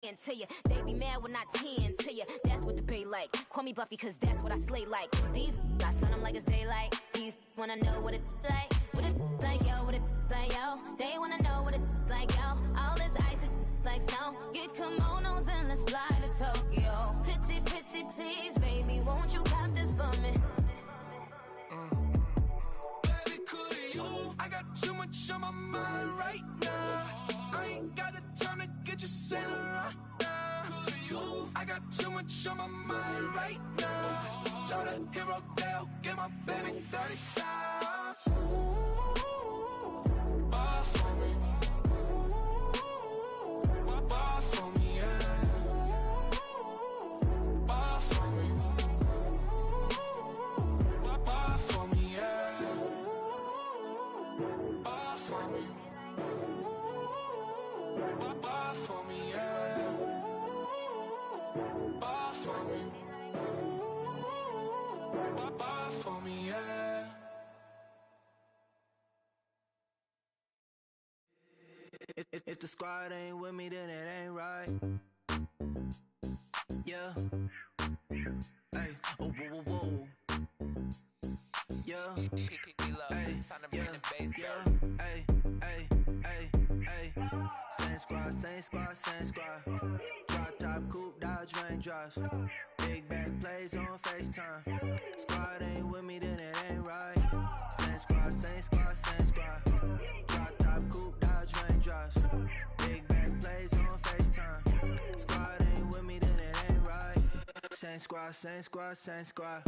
To you. They be mad when I tend to you. That's what the bay like. Call me Buffy, cause that's what I slay like. These, I sun them like it's daylight. These wanna know what it's like. What it like, yo, what it like, yo. They wanna know what it's like, yo. All this ice is like snow. Get kimonos and let's fly to Tokyo. Pretty, pretty, please, baby, won't you cop this for me? Baby, could you? I got too much on my mind right now. I ain't got the time to get you sent right now. Could you? I got too much on my mind right now. Tell the hero Dale, get my baby 30 down. Ball for me. Ball for me, yeah. Ball for me. Ball for me, yeah. Ball for me. Ball for me, yeah. Ball for me. Ball for me, yeah. If the squad ain't with me, then it ain't right. Yeah. Hey, oh, whoa, whoa, whoa. Yeah. Hey, yeah. Hey, hey, hey, hey. Same squad, same squad, same squad. Drop top, coupe, Dodge raindrops. Big back plays on FaceTime. Squad ain't with me, then it ain't right. Same squad, same squad, same squad. Drop top, coupe, Dodge raindrops. Big back plays on FaceTime. Squad ain't with me, then it ain't right. Same squad, same squad, same squad.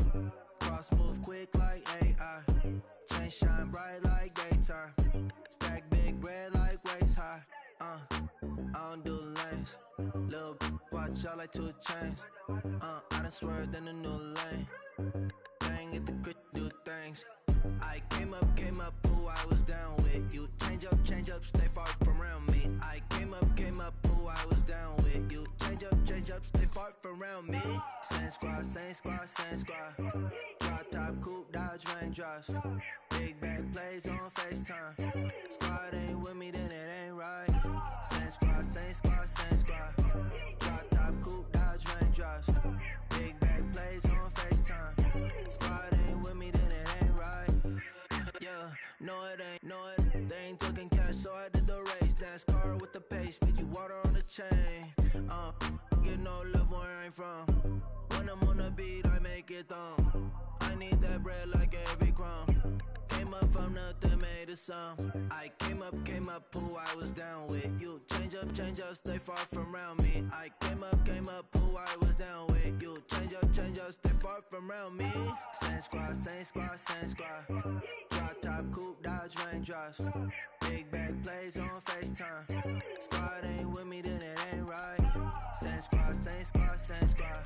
Cross move quick like AI. Chain shine bright like daytime. Stack big bread like waist high. I don't do lanes. Lil' watch out like 2 chains. I done swerved in a new lane. Bang at the crit, do things. I came up, who I was down with. You change up, stay far from around me. I came up, who I was down with. You change up, stay far from around me. Same squad, same squad, same squad. Drop top, coupe, Dodge raindrops. Big back plays on FaceTime. Squad ain't with me, then it ain't right. Same squad, same squad, same squad. Drop top, coupe, Dodge raindrops. Big back plays on FaceTime. Squad ain't with me, then it ain't right. Yeah, no it ain't, they ain't talking cash, so I did the race. NASCAR with the pace, Fiji water on the chain. Get no love where I ain't from. When I'm on the beat, I make it thumb. I need that bread like every crumb. Came up from nothing, made a sum. I came up, who I was down with. You change up, stay far from around me. I came up, who I was down with. You change up, stay far from around me. Same squad, same squad, same squad. Drop top, coupe, Dodge raindrops. Big back plays on FaceTime. Squad ain't with me, then it ain't right. Same squad, same squad, same squad.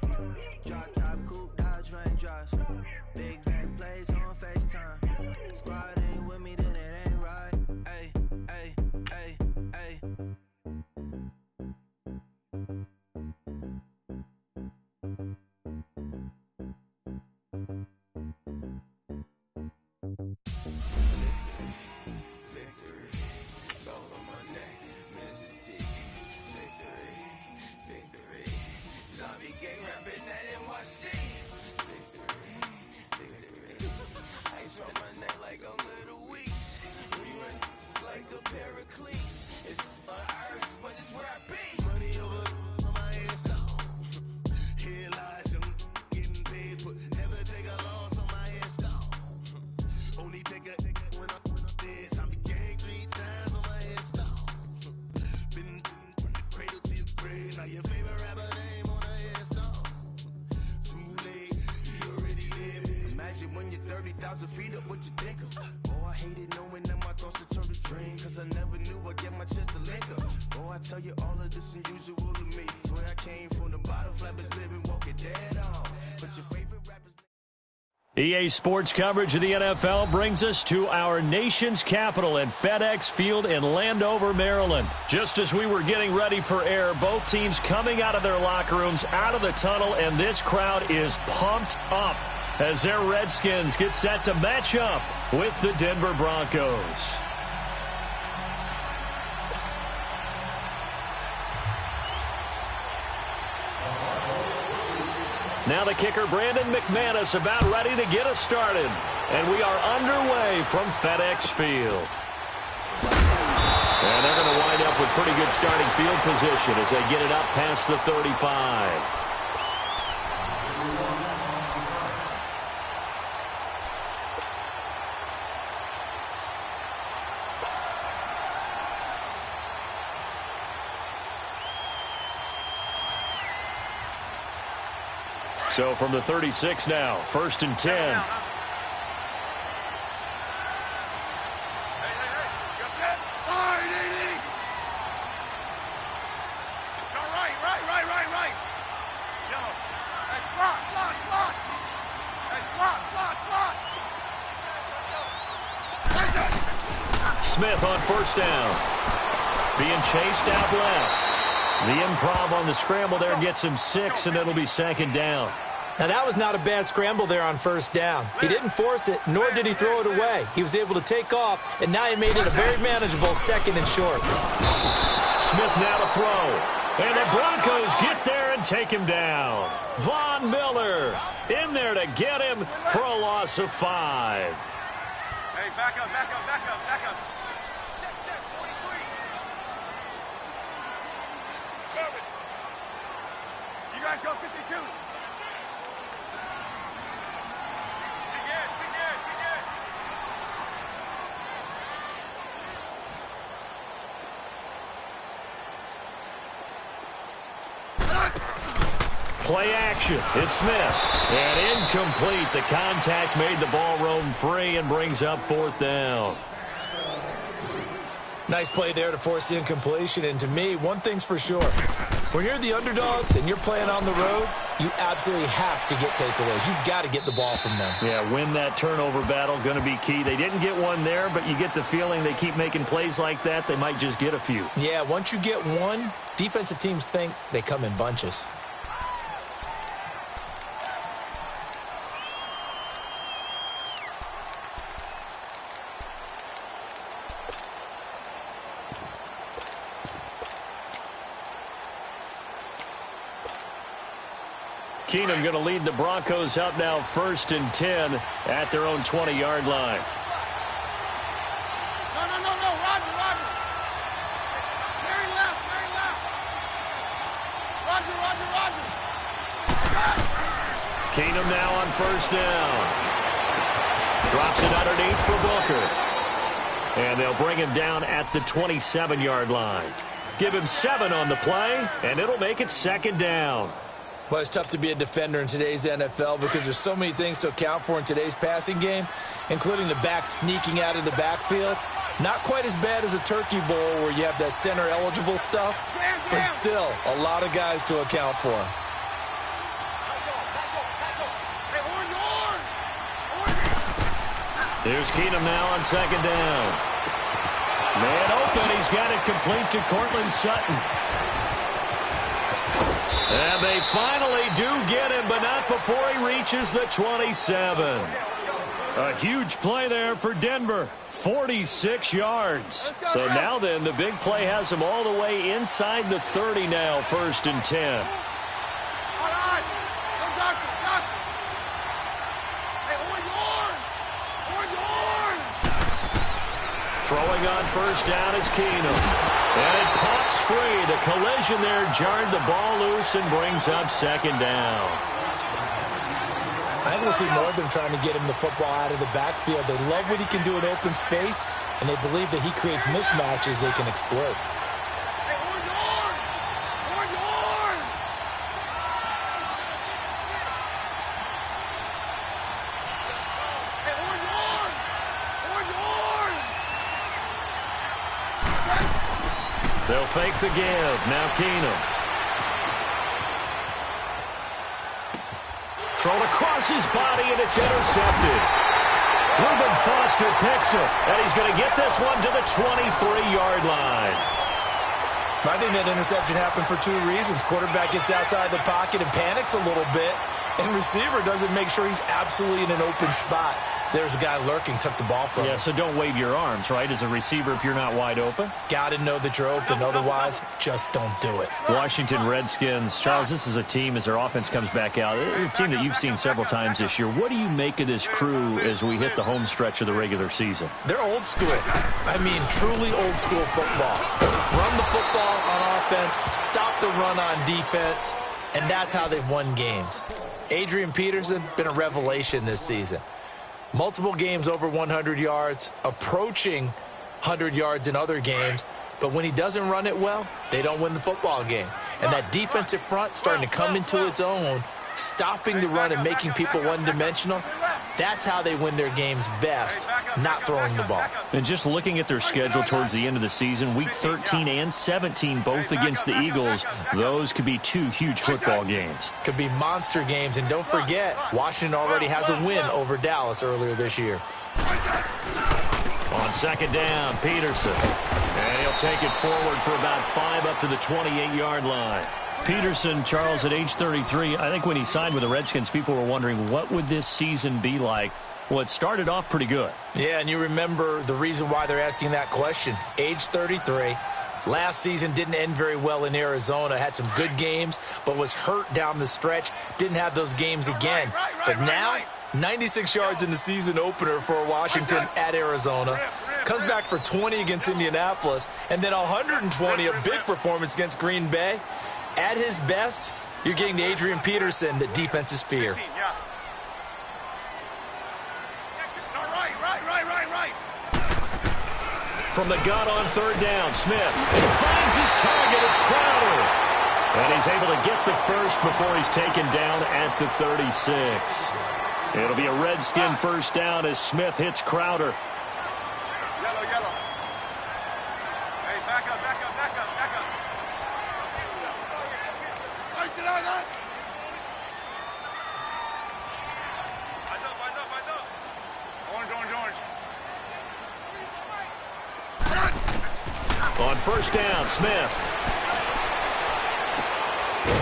Drop top, coupe, Dodge raindrops. Big back plays on FaceTime. Squad ain't with me, then it ain't right. Ay, ay, ay, ay. Victory, gold on my neck, Mr. T. Victory, zombie gang rapping that NYC. Victory, ice on my neck like a little weak. We run like a Pericles. It's on earth, but it's where I be. Money over on my headstone. Here lies them getting paid, but never take a loss on my headstone. Only take a when I'm dead. Zombie gang 3 times on my headstone. Been from the cradle to the grave. Now your favorite rapper name on a headstone. Too late, he already dead. Imagine when you're 30,000 feet up, what you think of? Oh, I hated knowing that my thoughts would turn to dream. Cause I never knew I'd get my chance to link up. Oh, I tell you all of this unusual to me. Swear I came from the bottom, flappers living, walking dead on. But your favorite rappers... EA Sports coverage of the NFL brings us to our nation's capital at FedEx Field in Landover, Maryland. Just as we were getting ready for air, both teams coming out of their locker rooms, out of the tunnel, and this crowd is pumped up as their Redskins get set to match up with the Denver Broncos. Now the kicker, Brandon McManus, about ready to get us started. And we are underway from FedEx Field. And they're going to wind up with pretty good starting field position as they get it up past the 35. So from the 36 now, 1st and 10. Smith on 1st down. Being chased out left. The improv on the scramble there gets him 6, and it'll be 2nd down. Now, that was not a bad scramble there on 1st down. He didn't force it, nor did he throw it away. He was able to take off, and now he made it a very manageable 2nd and short. Smith now to throw. And the Broncos get there and take him down. Von Miller in there to get him for a loss of 5. Hey, back up, back up, back up, back up. Check, 43. Perfect. You guys go 52. Play action. It's Smith. And incomplete. The contact made the ball roam free and brings up 4th down. Nice play there to force the incompletion. And to me, one thing's for sure. When you're the underdogs and you're playing on the road, you absolutely have to get takeaways. You've got to get the ball from them. Yeah, win that turnover battle, going to be key. They didn't get one there, but you get the feeling they keep making plays like that, they might just get a few. Yeah, once you get one, defensive teams think they come in bunches. Keenum going to lead the Broncos up now 1st and 10 at their own 20-yard line. No, Roger. Very left. Roger. Keenum now on 1st down. Drops it underneath for Booker. And they'll bring him down at the 27-yard line. Give him 7 on the play, and it'll make it 2nd down. Well, it's tough to be a defender in today's NFL because there's so many things to account for in today's passing game, including the back sneaking out of the backfield. Not quite as bad as a turkey bowl where you have that center-eligible stuff, but still a lot of guys to account for. Here's Keenum now on 2nd down. Man open. He's got it complete to Cortland Sutton. And they finally do get him, but not before he reaches the 27. A huge play there for Denver. 46 yards. So now then, the big play has him all the way inside the 30 now, 1st and 10. Throwing on 1st down is Keenum. And it pops free. The collision there jarred the ball loose and brings up 2nd down. I think we'll see more of them trying to get him the football out of the backfield. They love what he can do in open space, and they believe that he creates mismatches they can exploit. They'll fake the give. Now Keenum. Thrown across his body, and it's intercepted. Reuben Foster picks it, and he's going to get this one to the 23-yard line. I think that interception happened for 2 reasons. Quarterback gets outside the pocket and panics a little bit, And receiver doesn't make sure he's absolutely in an open spot. So there's a guy lurking, took the ball from him. Yeah, so don't wave your arms, right, as a receiver if you're not wide open. Got to know that you're open. Otherwise, just don't do it. Washington Redskins. Charles, this is a team, as their offense comes back out, a team that you've seen several times this year. What do you make of this crew as we hit the home stretch of the regular season? They're old school. I mean, truly old school football. Run the football on offense, stop the run on defense, and that's how they've won games. Adrian Peterson, been a revelation this season. Multiple games over 100 yards, approaching 100 yards in other games. But when he doesn't run it well, they don't win the football game. And that defensive front starting to come into its own, stopping the run and making people one-dimensional, that's how they win their games best, not throwing the ball. And just looking at their schedule towards the end of the season, week 13 and 17, both against the Eagles, those could be two huge football games. Could be monster games. And don't forget, Washington already has a win over Dallas earlier this year. On second down, Peterson. And he'll take it forward for about 5 up to the 28-yard line. Peterson, Charles, at age 33, I think when he signed with the Redskins, people were wondering what would this season be like. Well, it started off pretty good. Yeah, and you remember the reason why they're asking that question. Age 33. Last season didn't end very well in Arizona. Had some good games, but was hurt down the stretch. Didn't have those games again. But now, 96 yards in the season opener for Washington at Arizona. Comes back for 20 against Indianapolis. And then 120, a big performance against Green Bay. At his best, you're getting the Adrian Peterson that defenses fear. From the gun on third down, Smith. He finds his target. It's Crowder. And he's able to get the first before he's taken down at the 36. It'll be a Redskin first down as Smith hits Crowder. Yellow, yellow. Hey, back up, back up, back up, back up. Orange, orange, orange. On first down, Smith.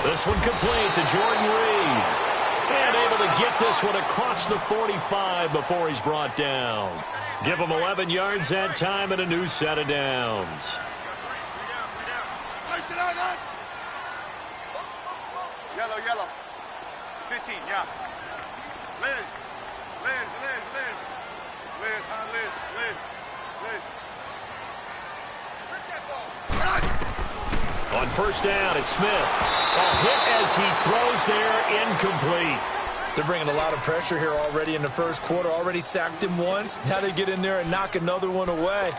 This one complete to Jordan Reed. And able to get this one across the 45 before he's brought down. Give him 11 yards that time and a new set of downs. Yellow, yellow. 15, yeah. Liz. Liz, Liz, Liz. Liz, huh, Liz, Liz, Liz. On first down, it's Smith. A hit as he throws there, incomplete. They're bringing a lot of pressure here already in the first quarter. Already sacked him once. Now they get in there and knock another one away.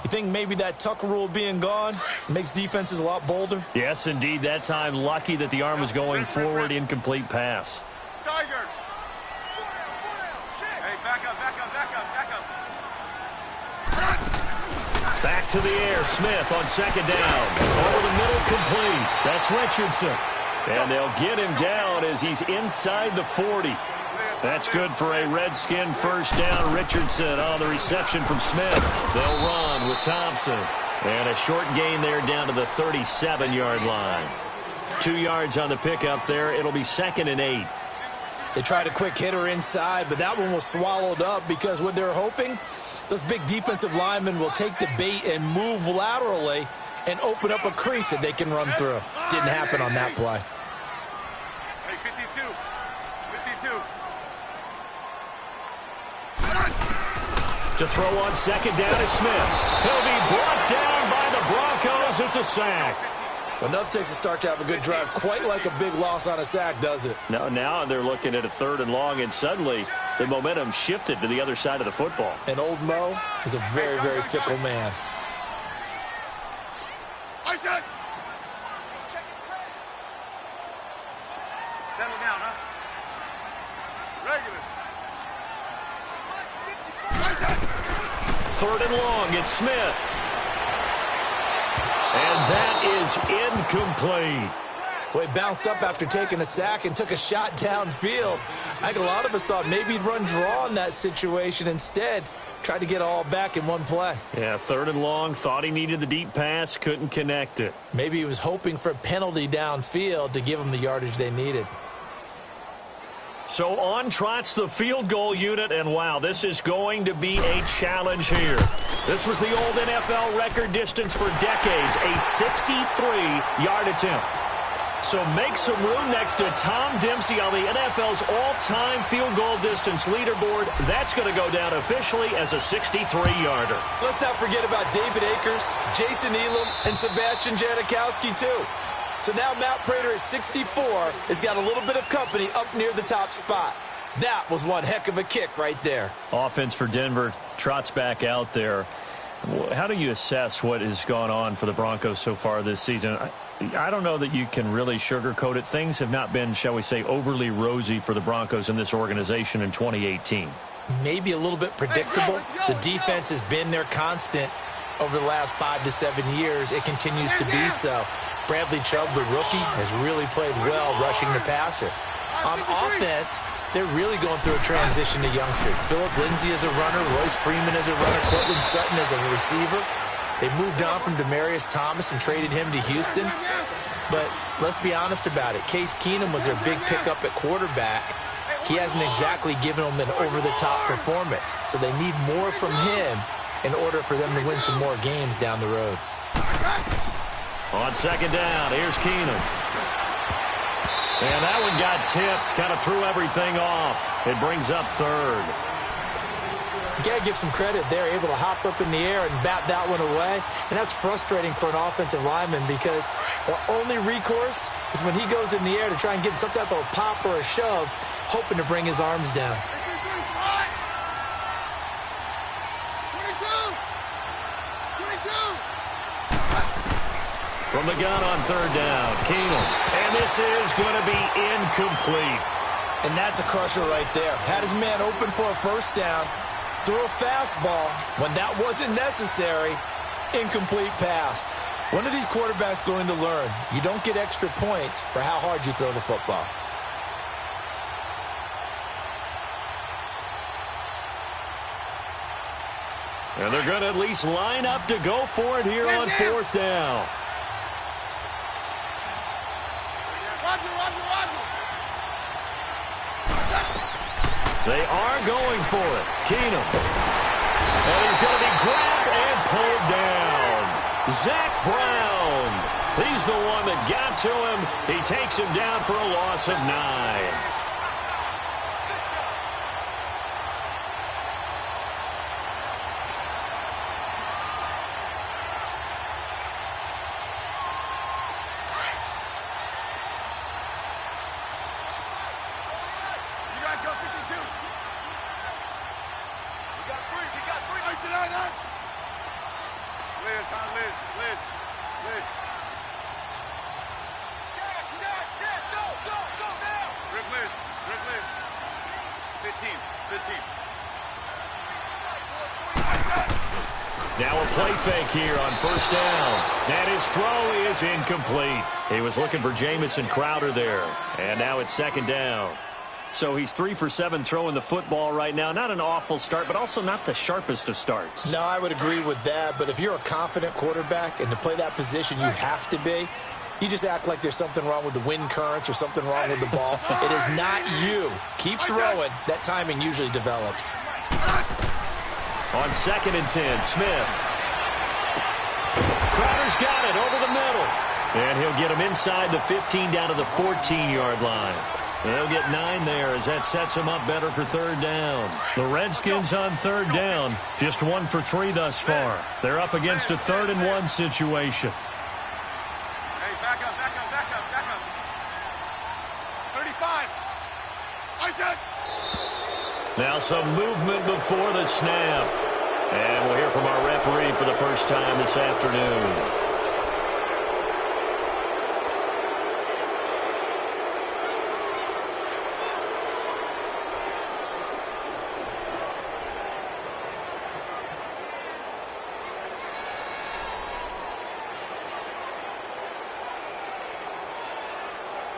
You think maybe that Tucker rule being gone makes defenses a lot bolder? Yes, indeed. That time, lucky that the arm was going forward. Incomplete pass. Tiger. Hey, back up, back up, back up, back up. Back to the air. Smith on second down. Over the middle, complete. That's Richardson. And they'll get him down as he's inside the 40. That's good for a Redskin first down. Richardson on the reception from Smith. They'll run with Thompson. And a short gain there down to the 37-yard line. 2 yards on the pickup there. It'll be 2nd and 8. They tried a quick hitter inside, but that one was swallowed up because what they're hoping, those big defensive linemen will take the bait and move laterally and open up a crease that they can run through. Didn't happen on that play. Hey, 52. 52. To throw on second down is Smith. He'll be brought down by the Broncos. It's a sack. Enough takes to start to have a good drive. Quite like a big loss on a sack, does it? No, now they're looking at a 3rd and long, and suddenly the momentum shifted to the other side of the football. And old Mo is a very, very fickle man. Settle down, huh? Regular. 3rd and long, it's Smith. And that is incomplete. Well, he bounced up after taking a sack and took a shot downfield. I think a lot of us thought maybe he'd run draw in that situation. Instead, tried to get it all back in one play. Yeah, 3rd and long, thought he needed the deep pass, couldn't connect it. Maybe he was hoping for a penalty downfield to give him the yardage they needed. So on trots the field goal unit, and wow, this is going to be a challenge here. This was the old NFL record distance for decades, a 63-yard attempt. So make some room next to Tom Dempsey on the NFL's all-time field goal distance leaderboard. That's going to go down officially as a 63-yarder. Let's not forget about David Akers, Jason Elam, and Sebastian Janikowski, too. So now Matt Prater at 64 has got a little bit of company up near the top spot. That was one heck of a kick right there. Offense for Denver trots back out there. How do you assess what has gone on for the Broncos so far this season? I don't know that you can really sugarcoat it. Things have not been, shall we say, overly rosy for the Broncos in this organization in 2018. Maybe a little bit predictable. The defense has been their constant over the last 5 to 7 years. It continues to be so. Bradley Chubb, the rookie, has really played well rushing the passer. On offense, they're really going through a transition to youngsters. Phillip Lindsay as a runner, Royce Freeman as a runner, Cortland Sutton as a receiver. They moved on from Demaryius Thomas and traded him to Houston. But let's be honest about it. Case Keenum was their big pickup at quarterback. He hasn't exactly given them an over-the-top performance. So they need more from him in order for them to win some more games down the road. On second down, here's Keenum. And that one got tipped, kind of threw everything off. It brings up third. You got to give some credit. They're able to hop up in the air and bat that one away. And that's frustrating for an offensive lineman because the only recourse is when he goes in the air to try and get some type of a pop or a shove, hoping to bring his arms down. From the gun on third down, Keenum. And this is going to be incomplete. And that's a crusher right there. Had his man open for a first down, threw a fastball when that wasn't necessary, incomplete pass. When are these quarterbacks going to learn? You don't get extra points for how hard you throw the football. And they're going to at least line up to go for it here on fourth down. They are going for it. Keenum. And he's going to be grabbed and pulled down. Zach Brown. He's the one that got to him. He takes him down for a loss of 9. Now a play fake here on first down. And his throw is incomplete. He was looking for Jamison Crowder there. And now it's second down. So he's 3 for 7 throwing the football right now. Not an awful start, but also not the sharpest of starts. No, I would agree with that. But if you're a confident quarterback and to play that position, you have to be. You just act like there's something wrong with the wind currents or something wrong with the ball. It is not you. Keep throwing. That timing usually develops. On 2nd and 10, Smith. Crowder's got it over the middle. And he'll get him inside the 15 down to the 14-yard line. They'll get 9 there as that sets him up better for third down. The Redskins on third down, just 1 for 3 thus far. They're up against a 3rd and 1 situation. Hey, back up, back up, back up, back up. 35. Isaac. Now some movement before the snap. And we'll hear from our referee for the first time this afternoon.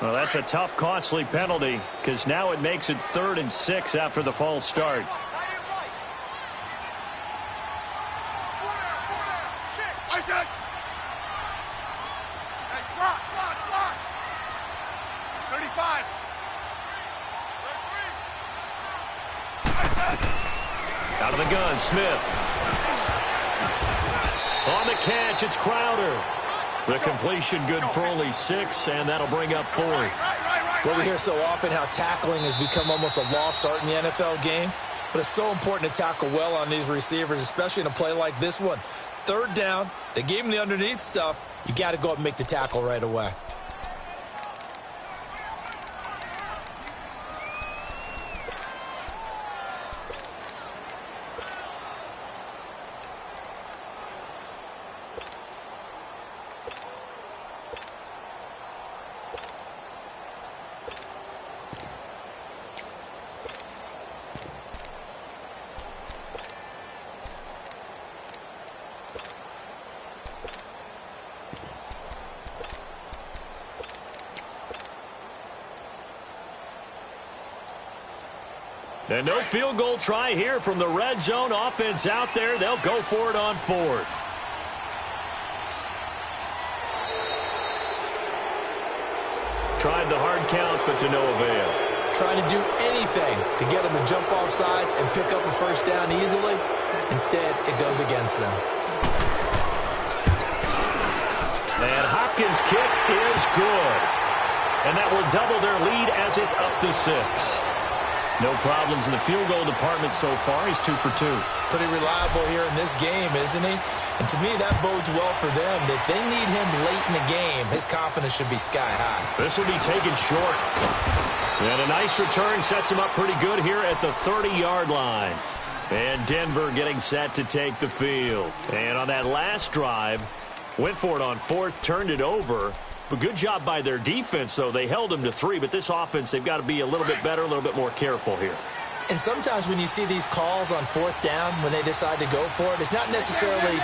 Well, that's a tough, costly penalty because now it makes it 3rd and 6 after the false start. Isaac! Hey, slot! 35! Out of the gun, Smith. On the catch, it's Crowder. The completion good for only 6, and that'll bring up 4th. Well, we hear so often how tackling has become almost a lost art in the NFL game, but it's so important to tackle well on these receivers, especially in a play like this one. 3rd down, they gave him the underneath stuff. You got to go up and make the tackle right away. And no field goal try here from the red zone. Offense out there. They'll go for it on 4th. Tried the hard count, but to no avail. Trying to do anything to get them to jump off sides and pick up a 1st down easily. Instead, it goes against them. And Hopkins' kick is good. And that will double their lead as it's up to 6. No problems in the field goal department so far. He's 2 for 2. Pretty reliable here in this game, isn't he? And to me, that bodes well for them. If they need him late in the game, his confidence should be sky high. This will be taken short. And a nice return sets him up pretty good here at the 30-yard line. And Denver getting set to take the field. And on that last drive, went for it on 4th, turned it over. But good job by their defense, though. They held them to 3, but this offense, they've got to be a little bit better, a little bit more careful here. And sometimes when you see these calls on 4th down, when they decide to go for it, it's not necessarily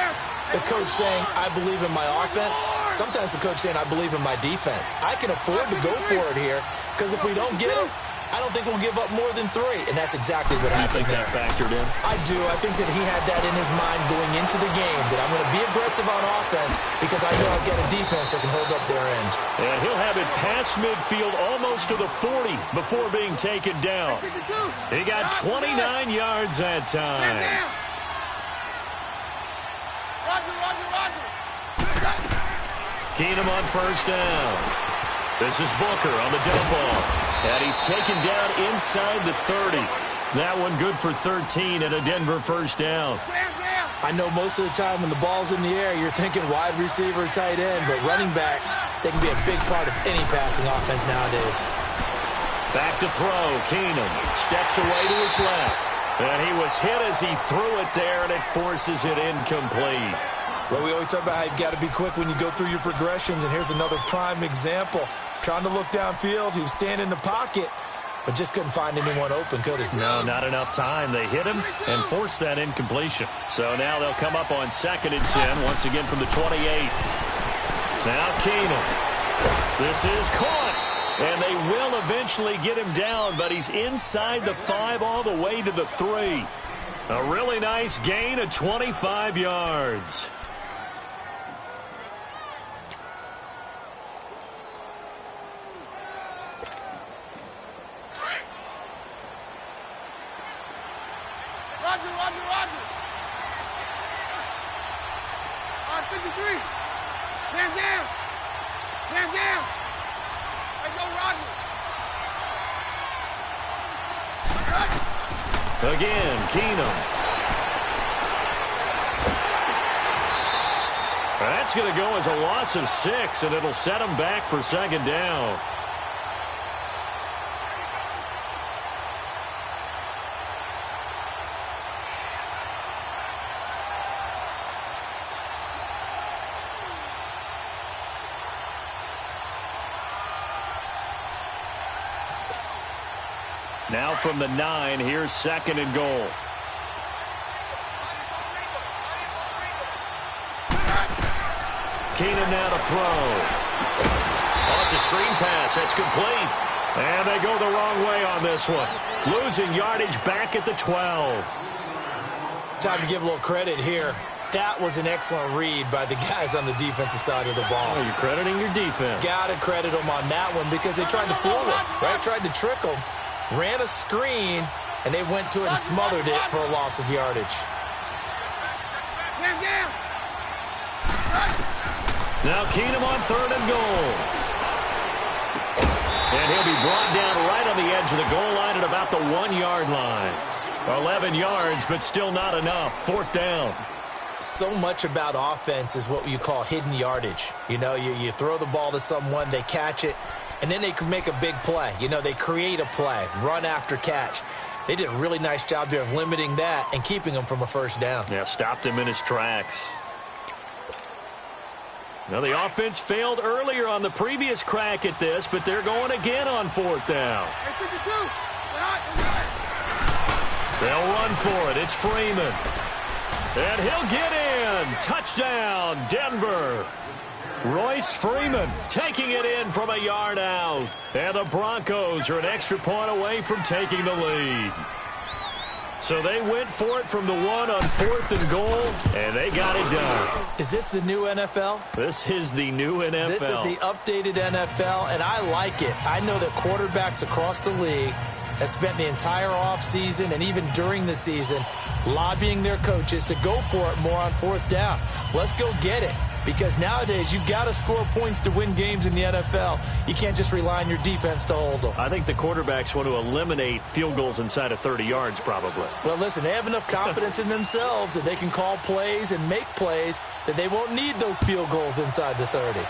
the coach saying, I believe in my offense. Sometimes the coach saying, I believe in my defense. I can afford to go for it here, because if we don't get it, I don't think we'll give up more than 3. And that's exactly what happened there. You think that factored in? I do. I think that he had that in his mind going into the game, that I'm going to be aggressive on offense because I know I've got a defense that can hold up their end. And he'll have it past midfield almost to the 40 before being taken down. He got 29 yards that time. Keenum on 1st down. This is Booker on the down ball. And he's taken down inside the 30. That one good for 13 and a Denver 1st down. I know most of the time when the ball's in the air, you're thinking wide receiver, tight end, but running backs, they can be a big part of any passing offense nowadays. Back to throw. Keenum steps away to his left. And he was hit as he threw it there, and it forces it incomplete. Well, we always talk about how you've got to be quick when you go through your progressions, and here's another prime example. Trying to look downfield, he was standing in the pocket, but just couldn't find anyone open, could he? No, not enough time. They hit him and forced that incompletion. So now they'll come up on 2nd and 10, once again from the 28. Now Keenum. This is caught, and they will eventually get him down, but he's inside the 5 all the way to the 3. A really nice gain of 25 yards. Roger. On 53. Man down. Let's go, Roger. Again, Keenum. That's going to go as a loss of 6, and it'll set him back for 2nd down. Now from the 9, here's 2nd and goal. Keenum now to throw. Oh, it's a screen pass. That's complete. And they go the wrong way on this one. Losing yardage back at the 12. Time to give a little credit here. That was an excellent read by the guys on the defensive side of the ball. Oh, you're crediting your defense. Got to credit them on that one because they tried to fool him, right? Tried to trick him. Ran a screen, and they went to it and smothered it for a loss of yardage. Now Keenum on 3rd and goal. And he'll be brought down right on the edge of the goal line at about the 1-yard line. 11 yards, but still not enough. 4th down. So much about offense is what you call hidden yardage. You know, you throw the ball to someone, they catch it, and then they can make a big play. You know, they create a play, run after catch. They did a really nice job there of limiting that and keeping him from a 1st down. Yeah, stopped him in his tracks. Now, the offense failed earlier on the previous crack at this, but they're going again on 4th down. They'll run for it. It's Freeman. And he'll get in. Touchdown, Denver. Royce Freeman taking it in from a yard out. And the Broncos are an extra point away from taking the lead. So they went for it from the 1 on 4th and goal, and they got it done. Is this the new NFL? This is the new NFL. This is the updated NFL, and I like it. I know that quarterbacks across the league have spent the entire offseason and even during the season lobbying their coaches to go for it more on 4th down. Let's go get it. Because nowadays, you've got to score points to win games in the NFL. You can't just rely on your defense to hold them. I think the quarterbacks want to eliminate field goals inside of 30 yards, probably. Well, listen, they have enough confidence in themselves that they can call plays and make plays that they won't need those field goals inside the 30.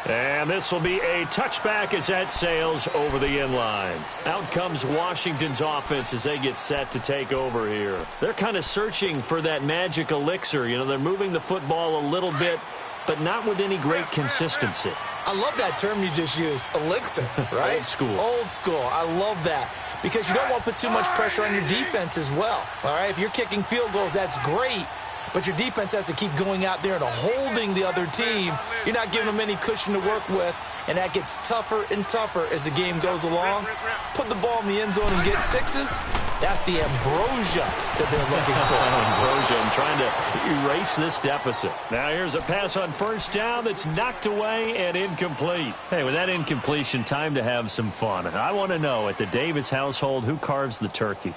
And this will be a touchback as that sails over the end line. Out comes Washington's offense as they get set to take over here. They're kind of searching for that magic elixir. You know, they're moving the football a little bit, but not with any great consistency. I love that term you just used, elixir, right? Old school. Old school. I love that. Because you don't want to put too much pressure on your defense as well. All right, if you're kicking field goals, that's great. But your defense has to keep going out there and holding the other team. You're not giving them any cushion to work with, and that gets tougher and tougher as the game goes along. Put the ball in the end zone and get 6s. That's the ambrosia that they're looking for. Ambrosia and trying to erase this deficit. Now here's a pass on 1st down that's knocked away and incomplete. Hey, with that incompletion, time to have some fun. I want to know, at the Davis household, who carves the turkey?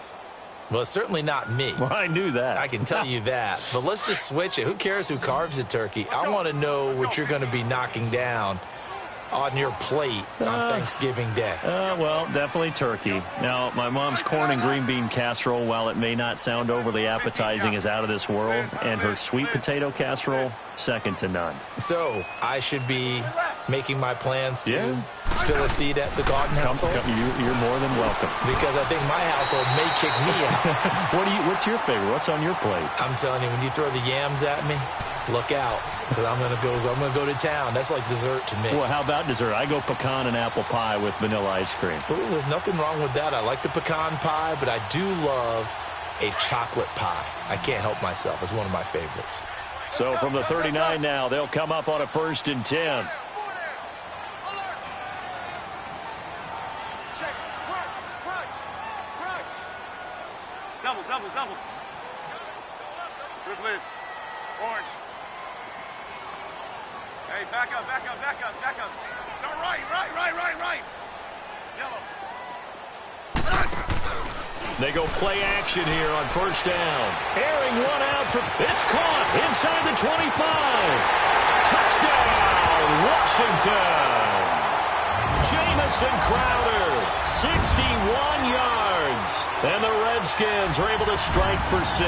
Well, it's certainly not me. Well, I knew that. I can tell you that. But let's just switch it. Who cares who carves the turkey? I want to know what you're going to be knocking down on your plate on Thanksgiving Day. Well, definitely turkey. Now, my mom's corn and green bean casserole, while it may not sound overly appetizing, is out of this world. And her sweet potato casserole, second to none. So, I should be making my plans to fill a seat at the Garden household? You're more than welcome. Because I think my household may kick me out. What's your favorite? What's on your plate? I'm telling you, when you throw the yams at me, look out. Because I'm gonna go to town. That's like dessert to me. Well, how about dessert? I go pecan and apple pie with vanilla ice cream. Ooh, there's nothing wrong with that. I like the pecan pie, but I do love a chocolate pie. I can't help myself. It's one of my favorites. So from the 39 now, they'll come up on a 1st and 10. Double. Good Liz. Orange. Hey, back up. No, right. Yellow. They go play action here on 1st down. Airing one out for, it's caught inside the 25. Touchdown, Washington. Jamison Crowder, 61 yards. And the Redskins are able to strike for 6.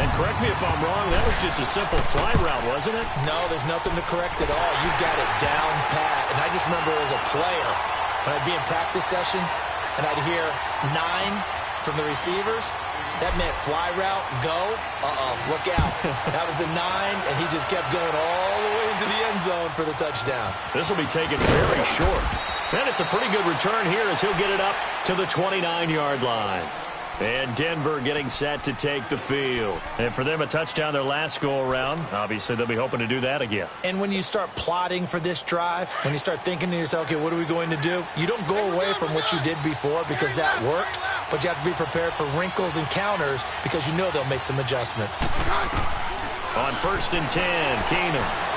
And correct me if I'm wrong, that was just a simple fly route, wasn't it? No, there's nothing to correct at all. You got it down pat. And I just remember as a player, when I'd be in practice sessions, and I'd hear 9 from the receivers, that meant fly route, go, look out. That was the 9, and he just kept going all the way into the end zone for the touchdown. This will be taken very short. And it's a pretty good return here as he'll get it up to the 29-yard line. And Denver getting set to take the field. And for them, a touchdown their last go-around. Obviously, they'll be hoping to do that again. And when you start plotting for this drive, when you start thinking to yourself, okay, what are we going to do? You don't go away from what you did before because that worked, but you have to be prepared for wrinkles and counters because you know they'll make some adjustments. On 1st and 10, Keenum.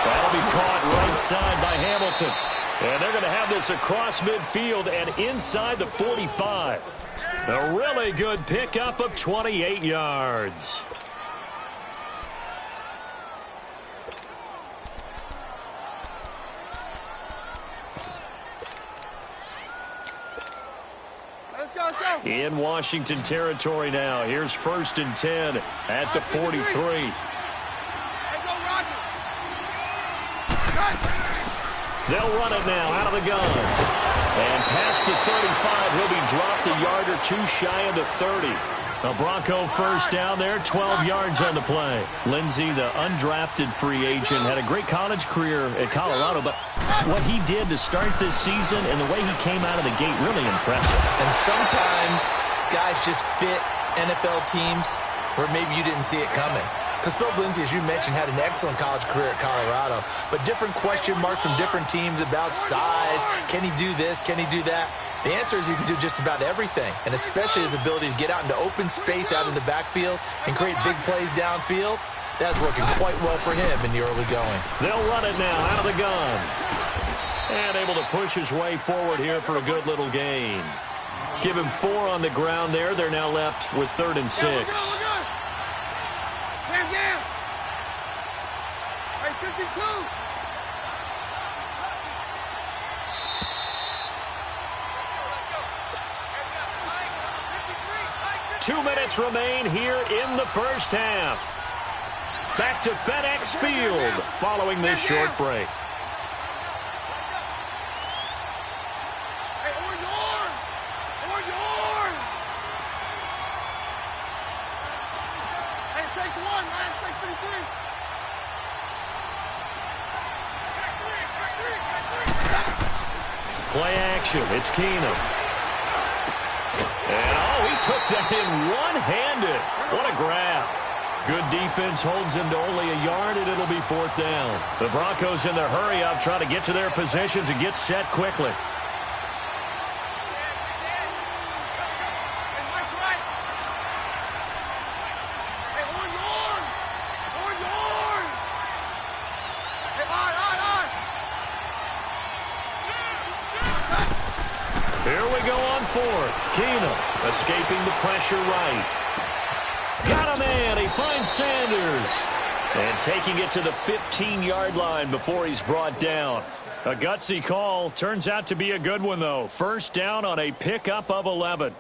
That'll be caught right side by Hamilton. And they're going to have this across midfield and inside the 45. A really good pickup of 28 yards. In Washington territory now. Here's 1st and 10 at the 43. They'll run it now out of the gun. And past the 35, he'll be dropped a yard or two shy of the 30. A Bronco first down there, 12 yards on the play. Lindsey, the undrafted free agent, had a great college career at Colorado, but what he did to start this season and the way he came out of the gate, really impressive. And sometimes guys just fit NFL teams where maybe you didn't see it coming. Because Phil Lindsey, as you mentioned, had an excellent college career at Colorado, but different question marks from different teams about size. Can he do this? Can he do that? The answer is he can do just about everything, and especially his ability to get out into open space out of the backfield and create big plays downfield. That's working quite well for him in the early going. They'll run it now out of the gun. And able to push his way forward here for a good little gain. Give him 4 on the ground there. They're now left with 3rd and 6. Hey, 52. 2 minutes remain here in the first half. Back to FedEx Field following this short break. Hey, on yours! On yours! Hey, take 1, man. Take 53. Play action. It's Keenum. And, oh, he took that in one-handed. What a grab. Good defense holds him to only a yard, and it'll be 4th down. The Broncos in their hurry-up trying to get to their positions and get set quickly. Here we go on 4th. Keenum escaping the pressure right. Got a man. He finds Sanders. And taking it to the 15-yard line before he's brought down. A gutsy call. Turns out to be a good one, though. 1st down on a pickup of 11.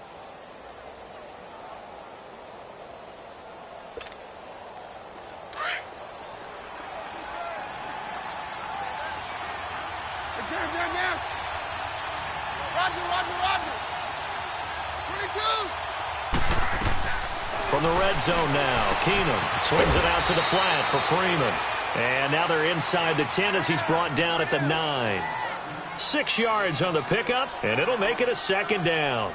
From the red zone now, Keenum swings it out to the flat for Freeman. And now they're inside the 10 as he's brought down at the 9. 6 yards on the pickup, and it'll make it a 2nd down.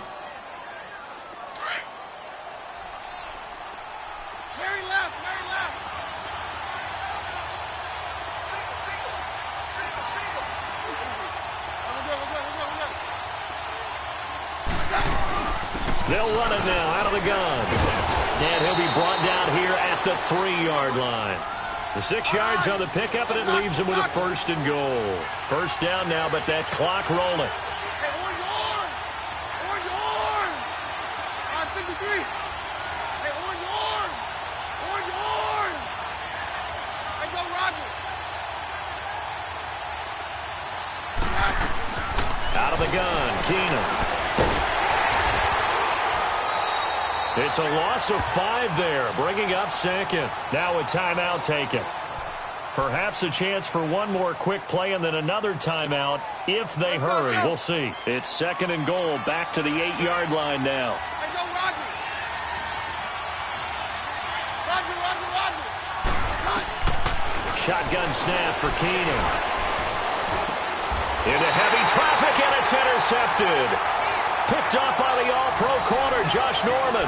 Mary left, Mary left. They'll run it now out of the gun. And he'll be brought down here at the 3-yard line. The 6 yards on the pickup, and it leaves him with a 1st and goal. 1st down now, but that clock rolling. Hey, on yours! On yours! 53. Hey, on yours! On yours! Hey, go Rodgers! Out of the gun, Keenum. It's a loss of 5 there, bringing up 2nd. Now a timeout taken. Perhaps a chance for one more quick play and then another timeout if they hurry. We'll see. It's 2nd and goal, back to the 8-yard line now. Hey, go Rodgers! Roger! Shotgun snap for Keenum. Into heavy traffic, and it's intercepted. Picked up by the all-pro corner, Josh Norman.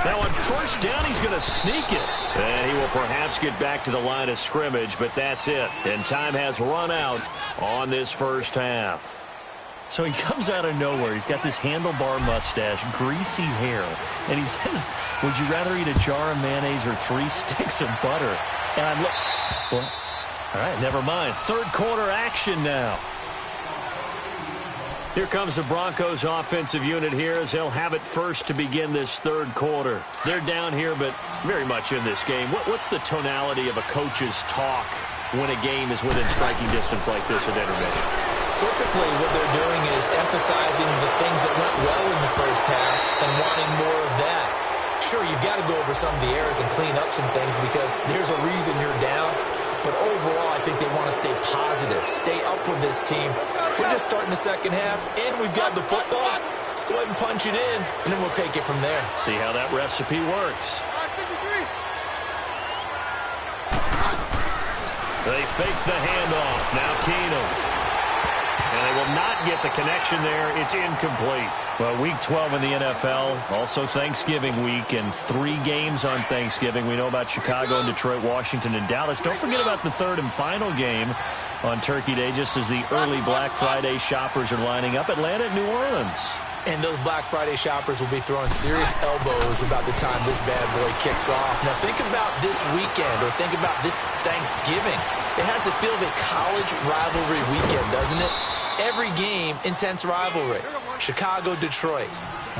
Now on first down, he's going to sneak it. And he will perhaps get back to the line of scrimmage, but that's it. And time has run out on this first half. So he comes out of nowhere. He's got this handlebar mustache, greasy hair. And he says, would you rather eat a jar of mayonnaise or 3 sticks of butter? And I'm like, well, all right, never mind. Third quarter action now. Here comes the Broncos offensive unit here as they'll have it first to begin this third quarter. They're down here, but very much in this game. What's the tonality of a coach's talk when a game is within striking distance like this at intermission? Typically, what they're doing is emphasizing the things that went well in the first half and wanting more of that. Sure, you've got to go over some of the errors and clean up some things because there's a reason you're down. But overall, I think they want to stay positive, stay up with this team. We're just starting the second half, and we've got the football. Let's go ahead and punch it in, and then we'll take it from there. See how that recipe works. They fake the handoff. Now Keenum. And they will not get the connection there. It's incomplete. Well, Week 12 in the NFL, also Thanksgiving week, and 3 games on Thanksgiving. We know about Chicago and Detroit, Washington, and Dallas. Don't forget about the third and final game on Turkey Day, just as the early Black Friday shoppers are lining up. Atlanta and New Orleans. And those Black Friday shoppers will be throwing serious elbows about the time this bad boy kicks off. Now, think about this weekend, or think about this Thanksgiving. It has the feel of a college rivalry weekend, doesn't it? Every game, intense rivalry. Chicago, Detroit,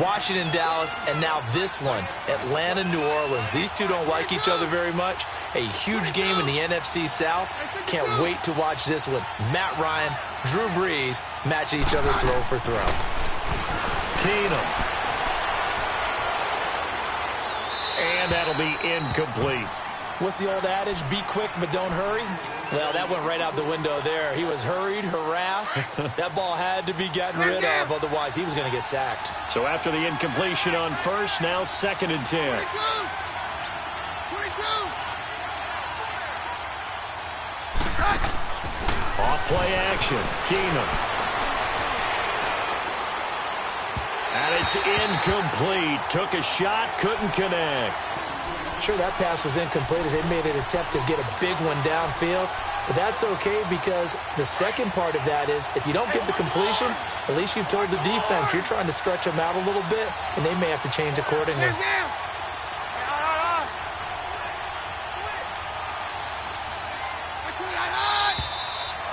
Washington, Dallas, and now this one, Atlanta, New Orleans. These two don't like each other very much. A huge game in the NFC South. Can't wait to watch this one. Matt Ryan, Drew Brees match each other throw for throw. Keenum. And that'll be incomplete. What's the old adage? Be quick, but don't hurry. Well, that went right out the window there. He was hurried, harassed. That ball had to be gotten rid of, otherwise he was going to get sacked. So after the incompletion on first, now 2nd and 10. 22. Off play action. Keenum. And it's incomplete. Took a shot, couldn't connect. Sure, that pass was incomplete as they made an attempt to get a big one downfield. But that's okay because the second part of that is if you don't get the completion, at least you've told the defense you're trying to stretch them out a little bit, and they may have to change accordingly.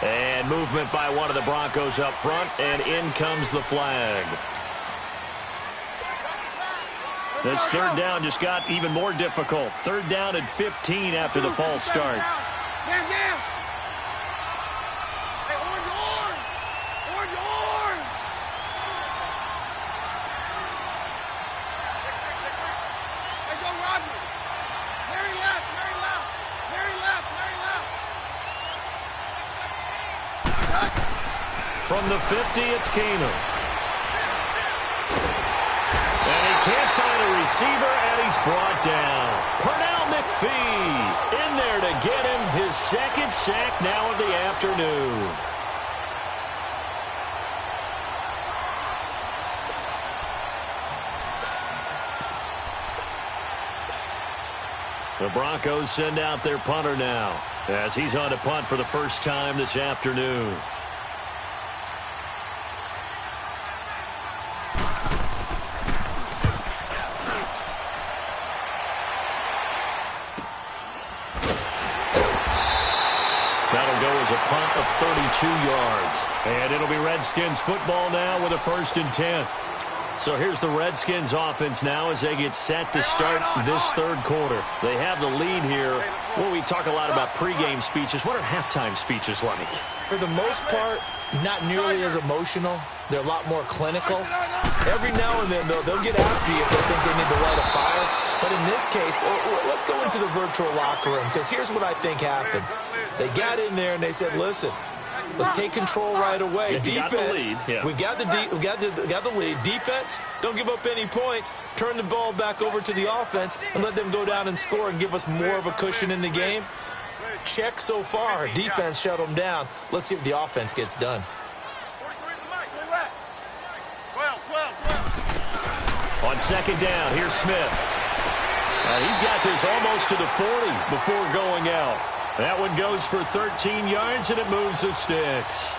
And movement by one of the Broncos up front, and in comes the flag. This third down just got even more difficult. 3rd down and 15 after the false start. From the 50, it's Keenum. And he can't find a receiver, and he's brought down. Pernell McPhee in there to get him his 2nd sack now of the afternoon. The Broncos send out their punter now as he's on to punt for the first time this afternoon. That'll go as a punt of 32 yards. And it'll be Redskins football now with a 1st and 10. So here's the Redskins offense now as they get set to start this third quarter. They have the lead here. Well, we talk a lot about pregame speeches. What are halftime speeches like? For the most part, not nearly as emotional. They're a lot more clinical. Every now and then, though, they'll get after you if they think they need to light a fire. But in this case, let's go into the virtual locker room, because here's what I think happened. They got in there and they said, listen, let's take control right away. Defense, we've got the lead. Defense, don't give up any points. Turn the ball back over to the offense and let them go down and score and give us more of a cushion in the game. Check so far. Defense shut them down. Let's see if the offense gets done. On 2nd down, here's Smith. He's got this almost to the 40 before going out. That one goes for 13 yards, and it moves the sticks.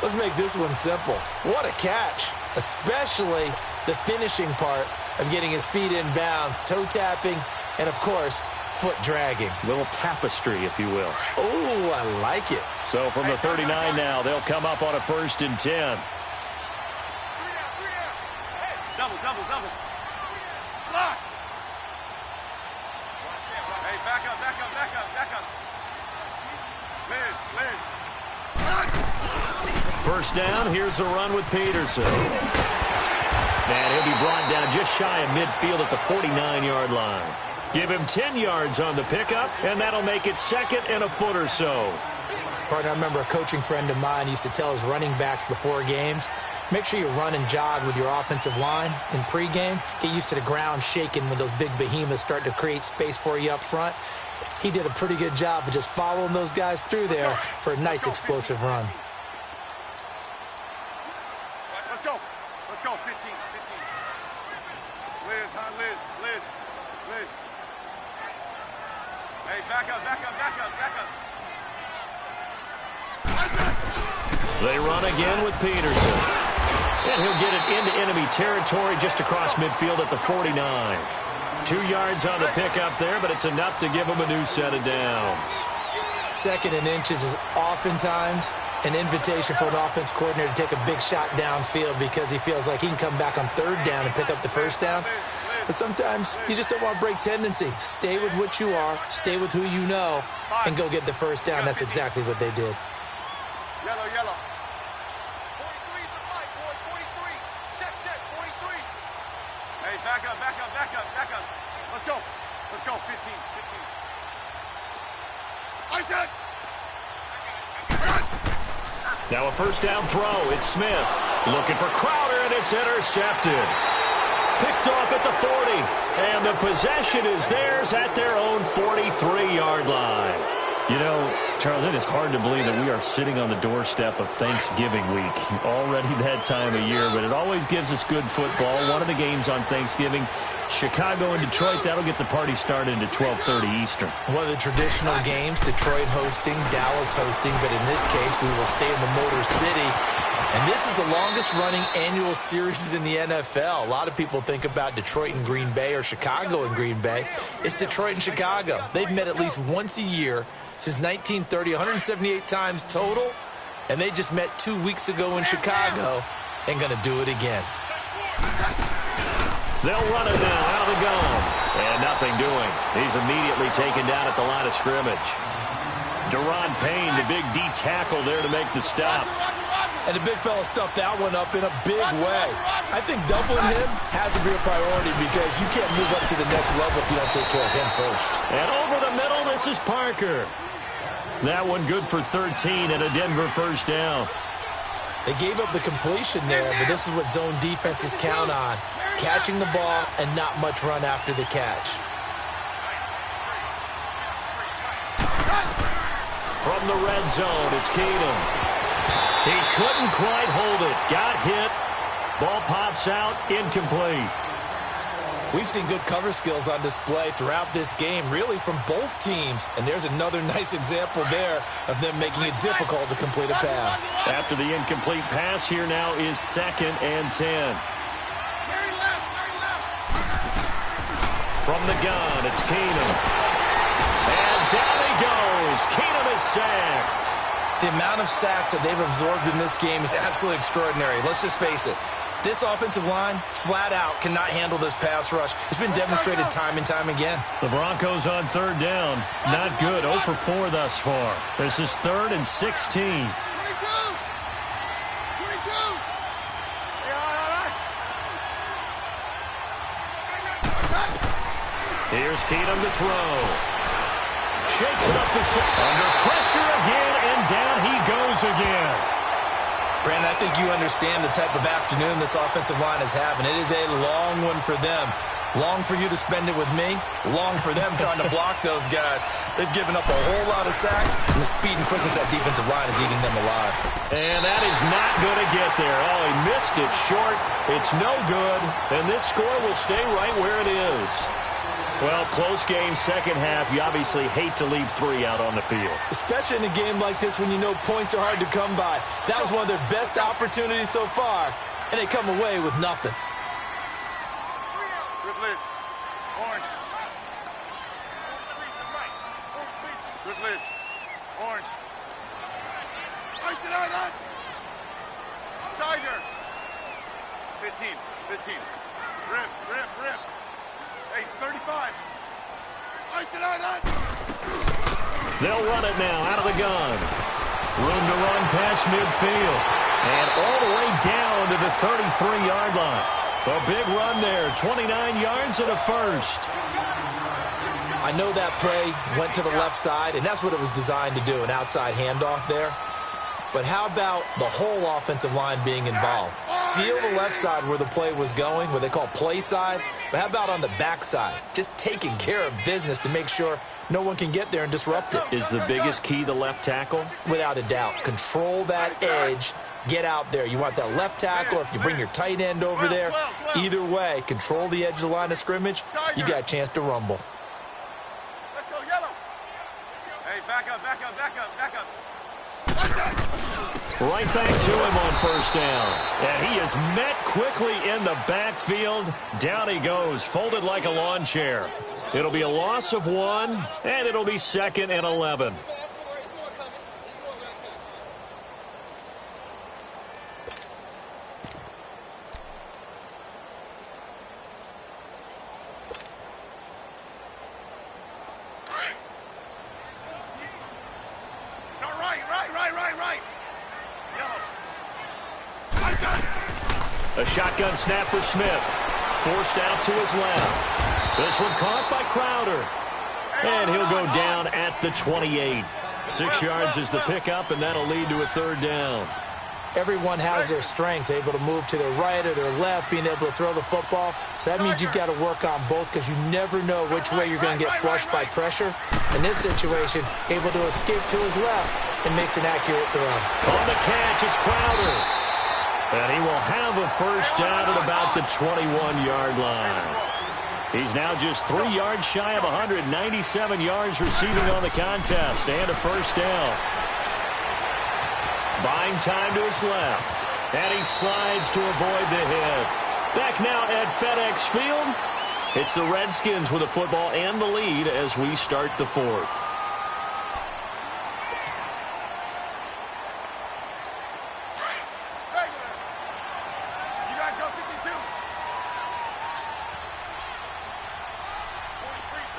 Let's make this one simple. What a catch, especially the finishing part of getting his feet in bounds, toe tapping, and, of course, foot dragging. Little tapestry, if you will. Oh, I like it. So from the 39 now, they'll come up on a 1st and 10. Double. Block. Hey, back up. Liz. First down, here's a run with Peterson. And he'll be brought down just shy of midfield at the 49-yard line. Give him 10 yards on the pickup, and that'll make it 2nd and a foot or so. Partner, I remember a coaching friend of mine used to tell his running backs before games, make sure you run and jog with your offensive line in pregame. Get used to the ground shaking when those big behemoths start to create space for you up front. He did a pretty good job of just following those guys through there for a nice explosive run. Let's go. 15. Liz. Hey, back up. They run again with Peterson. And he'll get it into enemy territory just across midfield at the 49. 2 yards on the pickup there, but it's enough to give him a new set of downs. 2nd and inches is oftentimes an invitation for an offense coordinator to take a big shot downfield because he feels like he can come back on 3rd down and pick up the 1st down. But sometimes you just don't want to break tendency. Stay with what you are, stay with who you know, and go get the 1st down. That's exactly what they did. Yellow. 43 is the fight, boy. 43. Check. 43. Hey, back up. Let's go. 15. Isaac! Now a 1st down throw. It's Smith. Looking for Crowder, and it's intercepted. Picked off at the 40. And the possession is theirs at their own 43-yard line. You know, Charles, it is hard to believe that we are sitting on the doorstep of Thanksgiving week. Already that time of year, but it always gives us good football. One of the games on Thanksgiving, Chicago and Detroit, that'll get the party started at 12:30 Eastern. One of the traditional games, Detroit hosting, Dallas hosting, but in this case, we will stay in the Motor City. And this is the longest-running annual series in the NFL. A lot of people think about Detroit and Green Bay or Chicago and Green Bay. It's Detroit and Chicago. They've met at least once a year since 1930, 178 times total, and they just met 2 weeks ago in Chicago and going to do it again. They'll run it now out of the gun, and nothing doing. He's immediately taken down at the line of scrimmage. Deron Payne, the big D tackle there to make the stop. And the big fella stuffed that one up in a big way. I think doubling him has to be a priority because you can't move up to the next level if you don't take care of him first. And over the middle, this is Parker. That one good for 13 and a Denver 1st down. They gave up the completion there, but this is what zone defenses count on. Catching the ball and not much run after the catch. From the red zone, it's Keenum. He couldn't quite hold it. Got hit. Ball pops out. Incomplete. We've seen good cover skills on display throughout this game, really from both teams. And there's another nice example there of them making it difficult to complete a pass. After the incomplete pass, here now is 2nd and 10. From the gun, it's Keenum. And down he goes. Keenum is sacked. The amount of sacks that they've absorbed in this game is absolutely extraordinary. Let's just face it. This offensive line, flat out, cannot handle this pass rush. It's been demonstrated time and time again. The Broncos on 3rd down. Not good. 0 for 4 thus far. This is 3rd and 16. 22. Here's Keenum to throw. Shakes it up the side. Under pressure again, and down he goes again. Brandon, I think you understand the type of afternoon this offensive line is having. It is a long one for them. Long for you to spend it with me. Long for them trying to block those guys. They've given up a whole lot of sacks, and the speed and quickness of that defensive line is eating them alive. And that is not going to get there. Oh, he missed it short. It's no good, and this score will stay right where it is. Well, close game, second half. You obviously hate to leave 3 out on the field. Especially in a game like this when you know points are hard to come by. That was one of their best opportunities so far, and they come away with nothing. Good Liz. Orange. Good Liz. Orange. Ice it out. Tiger. 15. Rip. Hey, 35. Ice it out. They'll run it now out of the gun. Room to run past midfield. And all the way down to the 33-yard line. A big run there, 29 yards and a first. I know that play went to the left side, and that's what it was designed to do, an outside handoff there. But how about the whole offensive line being involved? Seal the left side where the play was going, what they call play side. But how about on the back side? Just taking care of business to make sure no one can get there and disrupt it. Is the biggest key the left tackle? Without a doubt. Control that edge. Get out there. You want that left tackle. If you bring your tight end over there, either way, control the edge of the line of scrimmage. You got a chance to rumble. Let's go, yellow. Hey, back up. Right back to him on first down. And he is met quickly in the backfield. Down he goes, folded like a lawn chair. It'll be a loss of 1, and it'll be 2nd and 11. Right. Yellow. A shotgun snap for Smith. Forced out to his left. This one caught by Crowder. And he'll go down at the 28. 6 yards is the pickup, and that'll lead to a 3rd down. Everyone has their strengths, able to move to their right or their left, being able to throw the football. So that means you've got to work on both because you never know which way you're going to get flushed by pressure. In this situation, able to escape to his left and makes an accurate throw. On the catch, it's Crowder. And he will have a first down at about the 21-yard line. He's now just 3 yards shy of 197 yards receiving on the contest and a first down. Buying time to his left. And he slides to avoid the hit. Back now at FedEx Field. It's the Redskins with the football and the lead as we start the 4th. You guys go 52.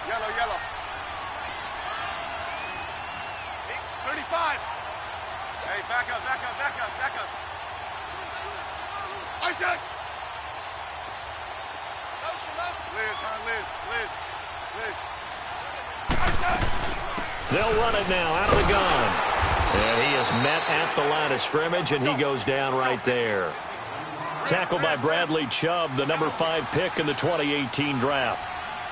Yellow. 35. Hey, back up. Isaac! Liz. They'll run it now out of the gun. And he is met at the line of scrimmage, and he goes down right there. Tackled by Bradley Chubb, the number 5 pick in the 2018 draft.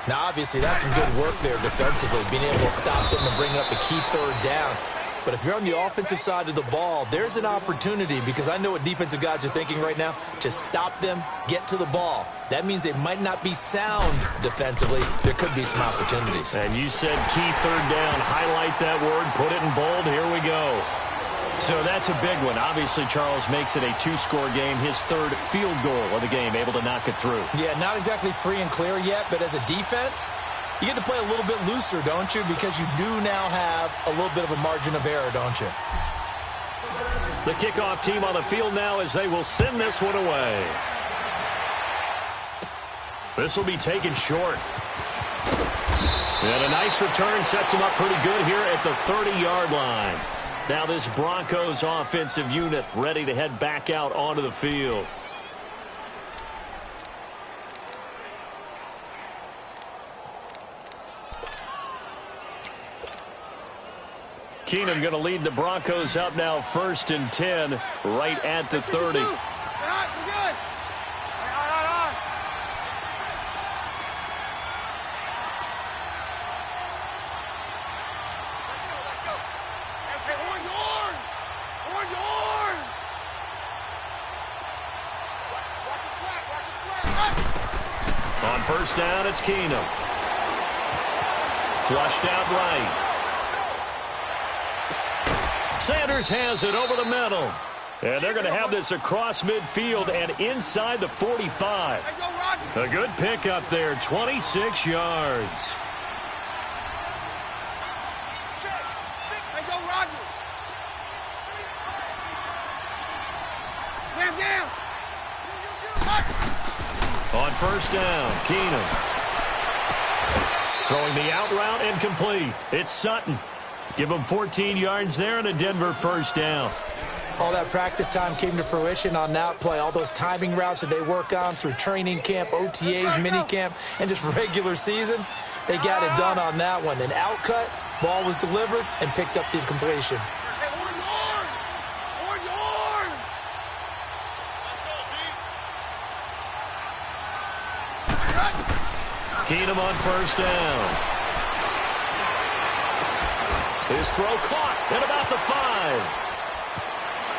Now, obviously, that's some good work there defensively, being able to stop them and bring up a key 3rd down. But if you're on the offensive side of the ball, there's an opportunity because I know what defensive guys are thinking right now. Just stop them, get to the ball. That means they might not be sound defensively. There could be some opportunities. And you said key 3rd down. Highlight that word. Put it in bold. Here we go. So that's a big one. Obviously, Charles makes it a 2-score game. His 3rd field goal of the game, able to knock it through. Yeah, not exactly free and clear yet, but as a defense, you get to play a little bit looser, don't you? Because you do now have a little bit of a margin of error, don't you? The kickoff team on the field now as they will send this one away. This will be taken short. And a nice return sets him up pretty good here at the 30-yard line. Now this Broncos offensive unit ready to head back out onto the field. Keenum going to lead the Broncos up now 1st and 10 right at the 30. On first down, it's Keenum. Flushed out right. Sanders has it over the middle. And they're going to have this across midfield and inside the 45. A good pick up there, 26 yards. On first down, Keenum. Throwing the out route and complete. It's Sutton. Give him 14 yards there and a Denver first down. All that practice time came to fruition on that play. All those timing routes that they work on through training camp, OTAs, minicamp, and just regular season, they got it done on that one. An out cut, ball was delivered, and picked up the completion. Keenum on first down. His throw caught at about the 5.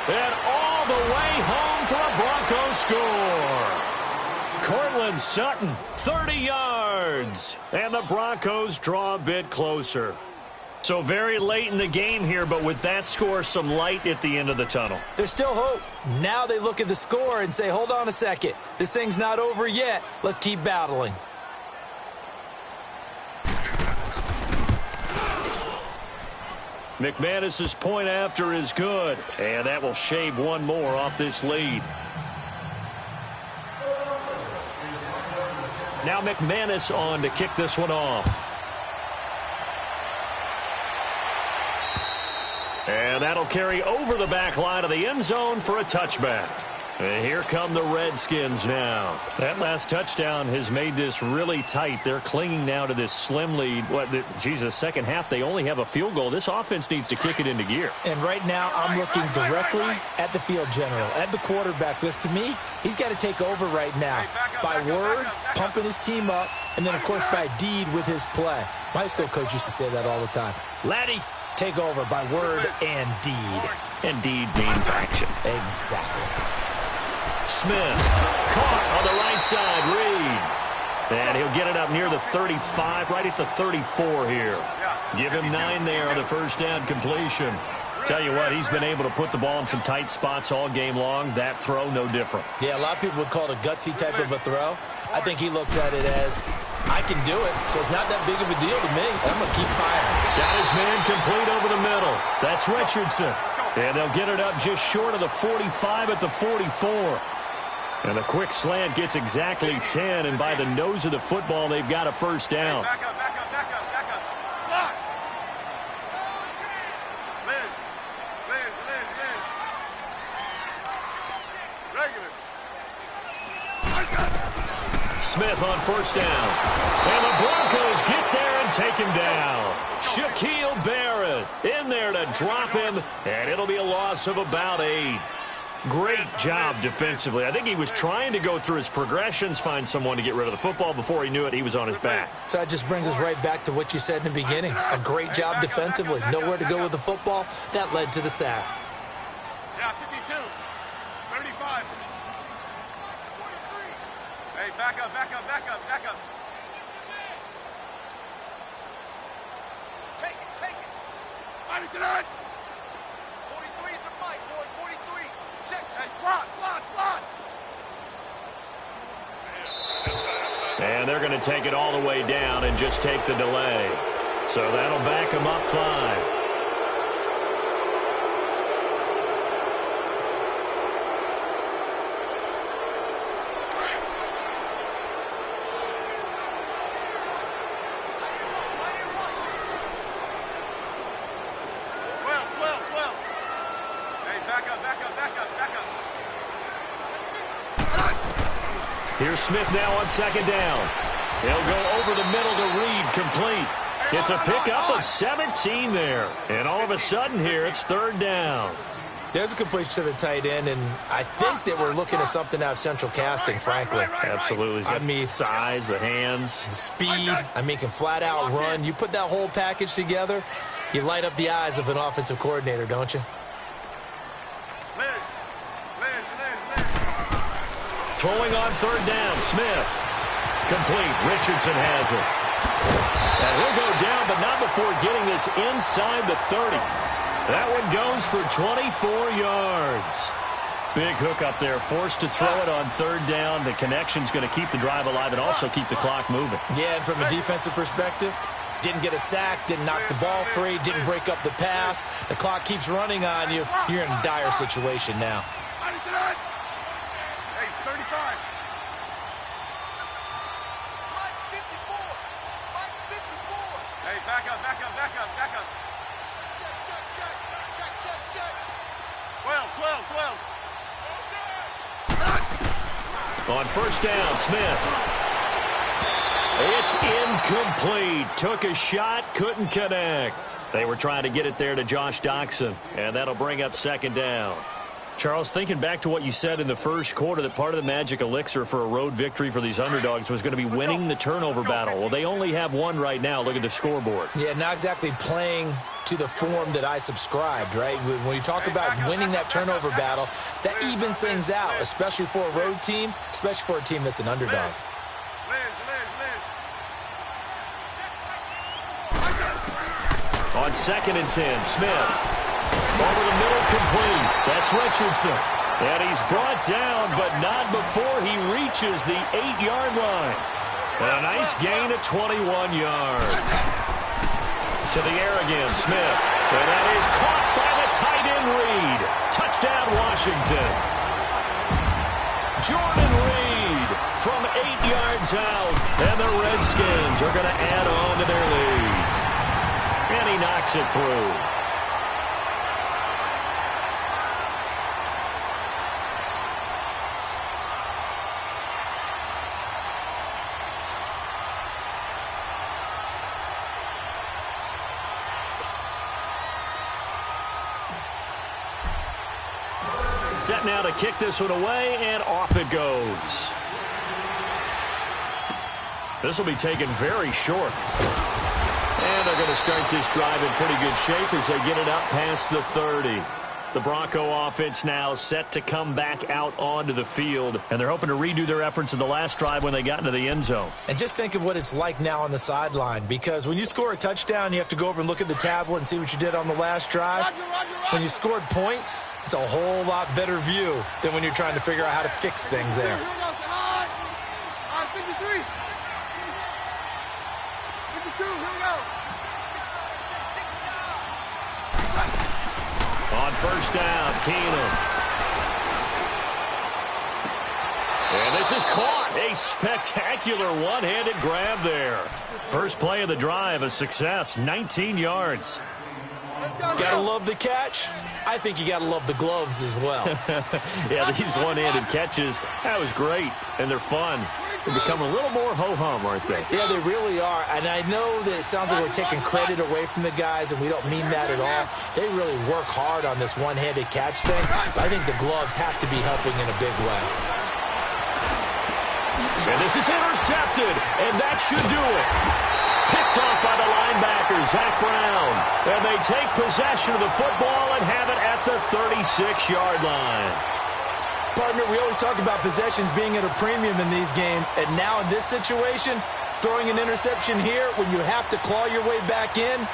And all the way home for a Broncos score. Courtland Sutton, 30 yards. And the Broncos draw a bit closer. So very late in the game here, but with that score, some light at the end of the tunnel. There's still hope. Now they look at the score and say, hold on a second. This thing's not over yet. Let's keep battling. McManus's point after is good, and that will shave one more off this lead. Now McManus on to kick this one off. And that'll carry over the back line of the end zone for a touchback. And here come the Redskins now. That last touchdown has made this really tight. They're clinging now to this slim lead. Second half, they only have a field goal. This offense needs to kick it into gear. And right now, I'm looking directly at the field general, at the quarterback. Because to me, he's got to take over right now. By word, pumping his team up, and then, of course, by deed with his play. My high school coach used to say that all the time. Laddie, take over by word and deed. And deed means action. Exactly. Smith caught on the right side. Reed. And he'll get it up near the 35, right at the 34 here. Give him 9 there on the first down completion. Tell you what, he's been able to put the ball in some tight spots all game long. That throw, no different. Yeah, a lot of people would call it a gutsy type of a throw. I think he looks at it as, I can do it, so it's not that big of a deal to me. I'm going to keep firing. Got his man complete over the middle. That's Richardson. And they'll get it up just short of the 45 at the 44. And the quick slant gets exactly 10, and by the nose of the football, they've got a first down. Back up. Block. Liz. Regular. Smith on first down. And the Broncos get there and take him down. Shaquille Barrett in there to drop him, and it'll be a loss of about 8. Great job defensively. I think he was trying to go through his progressions, find someone to get rid of the football. Before he knew it, he was on his back. So that just brings us right back to what you said in the beginning. A great job defensively. Nowhere to go with the football. That led to the sack. Yeah, 52. 35. Hey, back up. Take it. Body to that. 43 is the fight, boy. 43. Check. Slot. And they're going to take it all the way down and just take the delay. So that'll back them up 5. Here's Smith now on second down. He'll go over the middle to Reed, complete. It's a pickup of 17 there. And all of a sudden here, it's third down. There's a completion to the tight end, and I think that we're looking at something out of central casting, frankly. Absolutely. I mean, size, the hands. The speed. I mean, can flat out run. You put that whole package together, you light up the eyes of an offensive coordinator, don't you? Throwing on third down, Smith. Complete. Richardson has it. And he'll go down, but not before getting this inside the 30. That one goes for 24 yards. Big hook up there. Forced to throw it on third down. The connection's going to keep the drive alive and also keep the clock moving. Yeah, and from a defensive perspective, didn't get a sack, didn't knock the ball free, didn't break up the pass. The clock keeps running on you. You're in a dire situation now. Hey, 35. Mike 54. Mike 54. Hey, back up. Check. 12. On first down, Smith. It's incomplete. Took a shot, couldn't connect. They were trying to get it there to Josh Doxson, and that'll bring up second down. Charles, thinking back to what you said in the first quarter, that part of the magic elixir for a road victory for these underdogs was going to be winning the turnover battle. Well, they only have one right now. Look at the scoreboard. Yeah, not exactly playing to the form that I subscribed, right? When you talk about winning that turnover battle, that evens things out, especially for a road team, especially for a team that's an underdog. On 2nd and 10, Smith. Over the middle, complete. That's Richardson. And he's brought down, but not before he reaches the 8-yard line. And a nice gain of 21 yards. To the air again, Smith. And that is caught by the tight end Reed. Touchdown, Washington. Jordan Reed from 8 yards out. And the Redskins are going to add on to their lead. And he knocks it through. Set now to kick this one away, and off it goes. This will be taken very short. And they're going to start this drive in pretty good shape as they get it up past the 30. The Bronco offense now set to come back out onto the field, and they're hoping to redo their efforts in the last drive when they got into the end zone. And just think of what it's like now on the sideline, because when you score a touchdown, you have to go over and look at the tablet and see what you did on the last drive. When you scored points, it's a whole lot better view than when you're trying to figure out how to fix things there. 53. 52, here we go. On first down, Keenum. And this is caught. A spectacular one-handed grab there. First play of the drive, a success, 19 yards. Gotta love the catch. I think you gotta love the gloves as well. Yeah, these one-handed catches, that was great, and they're fun. They become a little more ho-hum, aren't they? Yeah, they really are. And I know that it sounds like we're taking credit away from the guys, and we don't mean that at all. They really work hard on this one-handed catch thing. But I think the gloves have to be helping in a big way. And this is intercepted, and that should do it. Picked off by the linebacker, Zach Brown. And they take possession of the football and have it at the 36-yard line. Partner, we always talk about possessions being at a premium in these games, and now in this situation, throwing an interception here when you have to claw your way back in,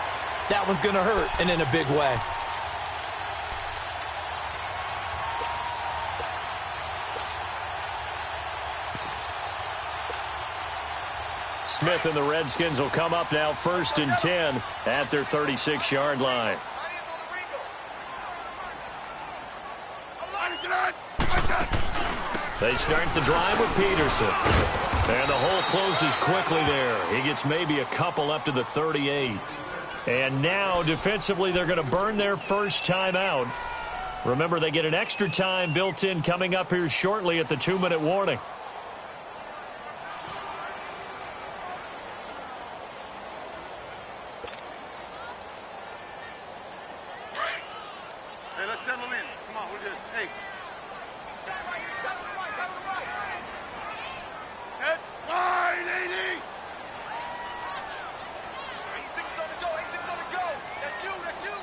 that one's going to hurt, and in a big way. Smith and the Redskins will come up now 1st and 10 at their 36-yard line. They start the drive with Peterson. And the hole closes quickly there. He gets maybe a couple up to the 38. And now, defensively, they're going to burn their first time out. Remember, they get an extra time built in coming up here shortly at the 2-minute warning. Hey, let's settle in. Come on, we're good. Hey. Head wide, 80. 86 on the go, 86 on the go. That's you, that's you.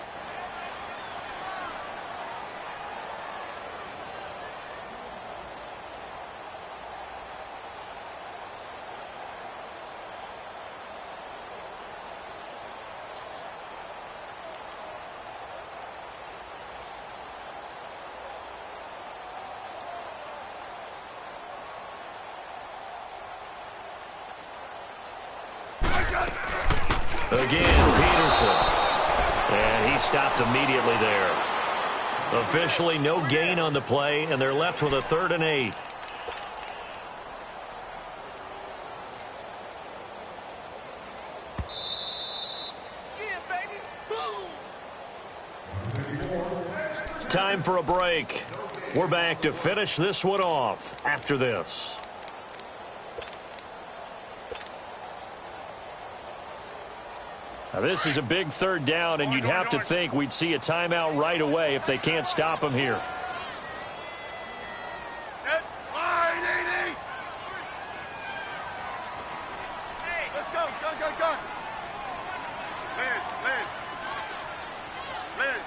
Again, Peterson. And he stopped immediately there. Officially no gain on the play, and they're left with a 3rd and 8. Time for a break. We're back to finish this one off after this. Now this is a big 3rd down, and you'd have to think we'd see a timeout right away if they can't stop him here. Let's go. Go. Liz.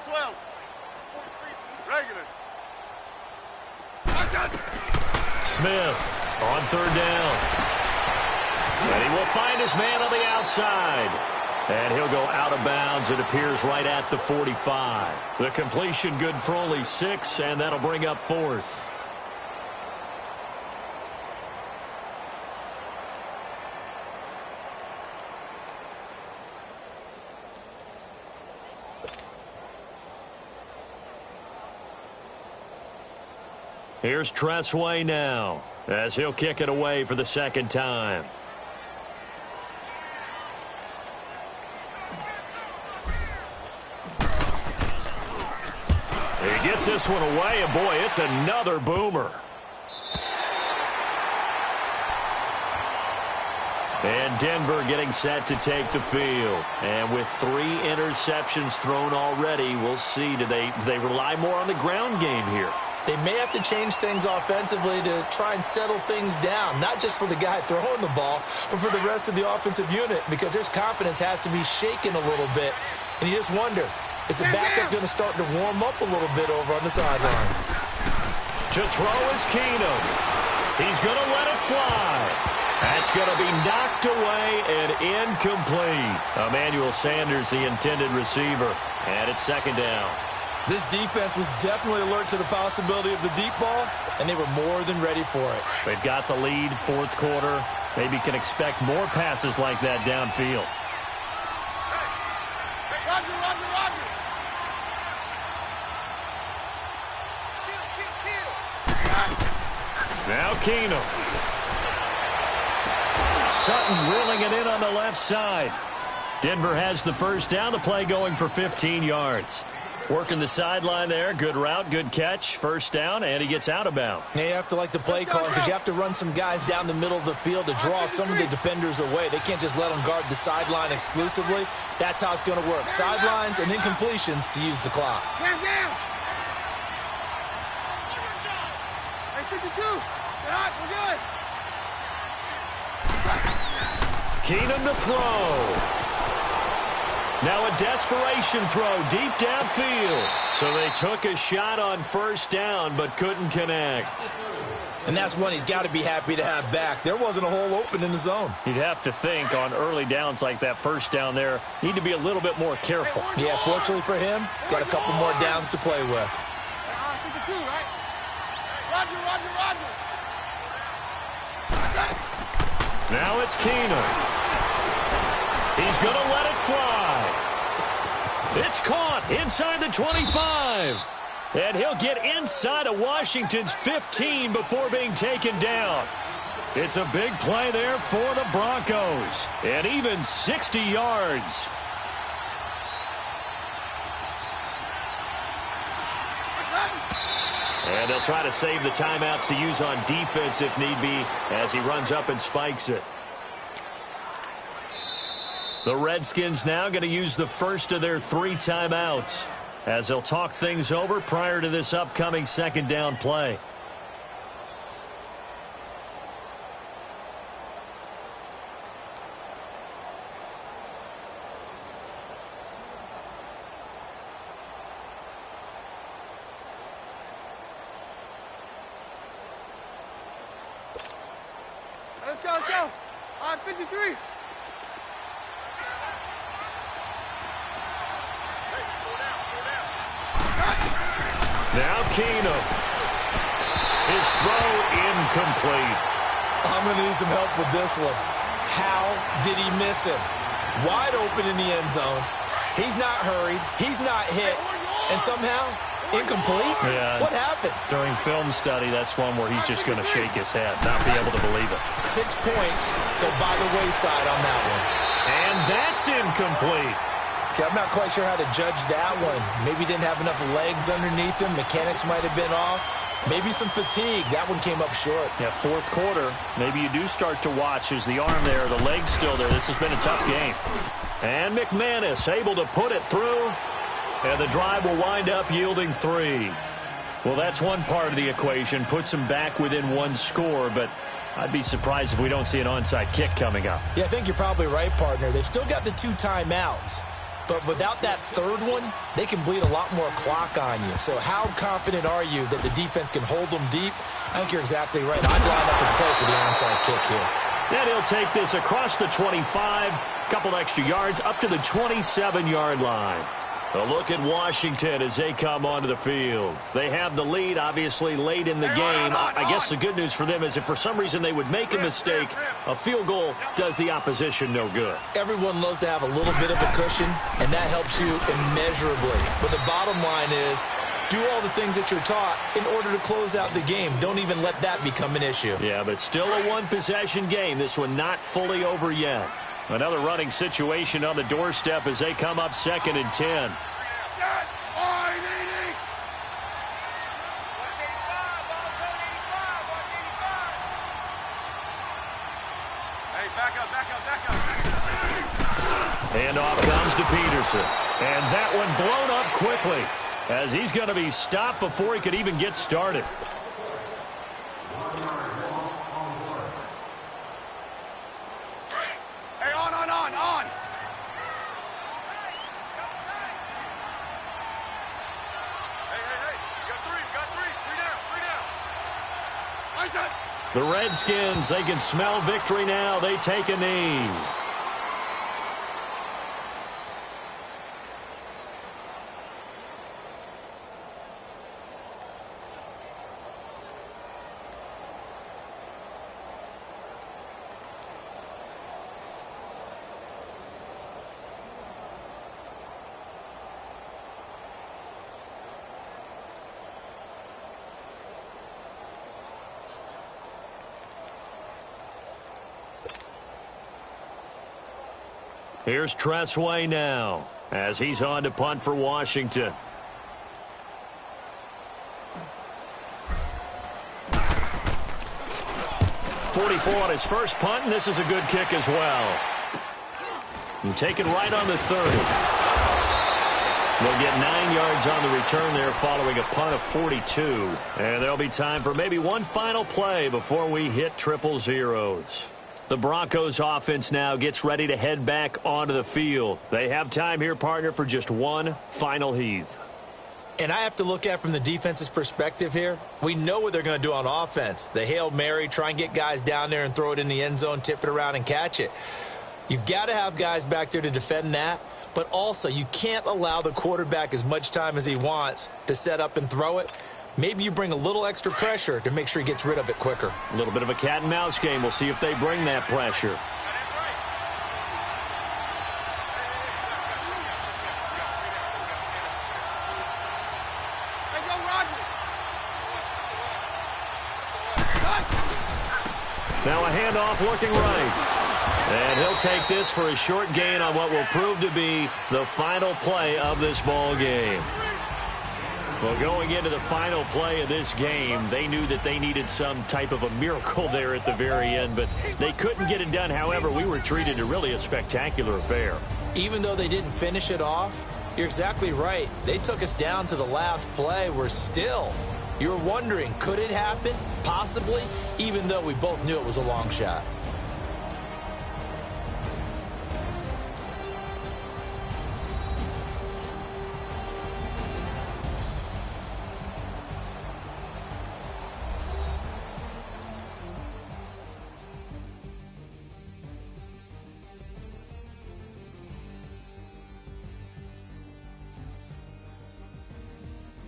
12. Regular. Smith on 3rd down. And he will find his man on the outside. And he'll go out of bounds, it appears, right at the 45. The completion good for only 6, and that'll bring up 4th. Here's Tressway now, as he'll kick it away for the 2nd time. He gets this one away, and boy, it's another boomer. And Denver getting set to take the field. And with 3 interceptions thrown already, we'll see, do they rely more on the ground game here? They may have to change things offensively to try and settle things down, not just for the guy throwing the ball, but for the rest of the offensive unit, because their confidence has to be shaken a little bit. And you just wonder, is the backup going to start to warm up a little bit over on the sideline? To throw is Keenum. He's going to let it fly. That's going to be knocked away and incomplete. Emmanuel Sanders, the intended receiver. And it's 2nd down. This defense was definitely alert to the possibility of the deep ball, and they were more than ready for it. They've got the lead, 4th quarter. Maybe can expect more passes like that downfield. Hey, Roger. Kill. Now Keenum. Sutton reeling it in on the left side. Denver has the 1st down. The play going for 15 yards. Working the sideline there. Good route, good catch. 1st down, and he gets out of bounds. Yeah, you have to like the play call because you have to run some guys down the middle of the field to draw some of the defenders away. They can't just let them guard the sideline exclusively. That's how it's going to work. Sidelines and incompletions to use the clock. Down. Hey, 52. Get hot. We're good. Keenum to throw. Now a desperation throw deep downfield. So they took a shot on 1st down but couldn't connect. And that's one he's got to be happy to have back. There wasn't a hole open in the zone. You'd have to think on early downs like that 1st down there, need to be a little bit more careful. Yeah, fortunately for him, got a couple more downs to play with. 52, right? Roger. Now it's Keenum. He's going to let it fly. It's caught inside the 25. And he'll get inside of Washington's 15 before being taken down. It's a big play there for the Broncos. And even 60 yards. And they'll try to save the timeouts to use on defense if need be as he runs up and spikes it. The Redskins now going to use the 1st of their 3 timeouts as they'll talk things over prior to this upcoming 2nd down play. Let's go. On 53. Now Keenum. His throw incomplete. I'm going to need some help with this one. How did he miss him? Wide open in the end zone. He's not hurried. He's not hit. And somehow, incomplete? Yeah. What happened? During film study, that's one where he's just going to shake his head, not be able to believe it. 6 points go by the wayside on that one. And that's incomplete. Okay, I'm not quite sure how to judge that one. Maybe didn't have enough legs underneath him. Mechanics might have been off. Maybe some fatigue. That one came up short. Yeah, fourth quarter. Maybe you do start to watch. Is the arm there, the leg's still there. This has been a tough game. And McManus able to put it through. And the drive will wind up yielding 3. Well, that's one part of the equation. Puts them back within 1 score, but I'd be surprised if we don't see an onside kick coming up. Yeah, I think you're probably right, partner. They've still got the 2 timeouts. But without that third one, they can bleed a lot more clock on you. So how confident are you that the defense can hold them deep? I think you're exactly right. I'd line up and play for the onside kick here. And he'll take this across the 25, couple extra yards, up to the 27-yard line. A look at Washington as they come onto the field. They have the lead, obviously, late in the game. I guess the good news for them is if for some reason they would make a mistake, a field goal does the opposition no good. Everyone loves to have a little bit of a cushion, and that helps you immeasurably. But the bottom line is, do all the things that you're taught in order to close out the game. Don't even let that become an issue. Yeah, but still a one-possession game. This one not fully over yet. Another running situation on the doorstep as they come up 2nd and 10. Handoff comes to Peterson. And that one blown up quickly as he's going to be stopped before he could even get started. Hey, on. Hey. We got three. Three down. The Redskins, they can smell victory now. They take a knee. Here's Tressway now as he's on to punt for Washington. .44 on his first punt, and this is a good kick as well. And taken right on the 30. They'll get 9 yards on the return there following a punt of 42. And there'll be time for maybe one final play before we hit triple zeros. The Broncos offense now gets ready to head back onto the field. They have time here, partner, for just one final heave. And I have to look at from the defense's perspective here. We know what they're going to do on offense. The Hail Mary, try and get guys down there and throw it in the end zone, tip it around and catch it. You've got to have guys back there to defend that. But also, you can't allow the quarterback as much time as he wants to set up and throw it. Maybe you bring a little extra pressure to make sure he gets rid of it quicker. A little bit of a cat and mouse game. We'll see if they bring that pressure. Now a handoff looking right. And he'll take this for a short gain on what will prove to be the final play of this ball game. Well, going into the final play of this game, they knew that they needed some type of a miracle there at the very end, but they couldn't get it done. However, we were treated to really a spectacular affair. Even though they didn't finish it off, you're exactly right. They took us down to the last play. We're still, you're wondering, could it happen? Possibly, even though we both knew it was a long shot.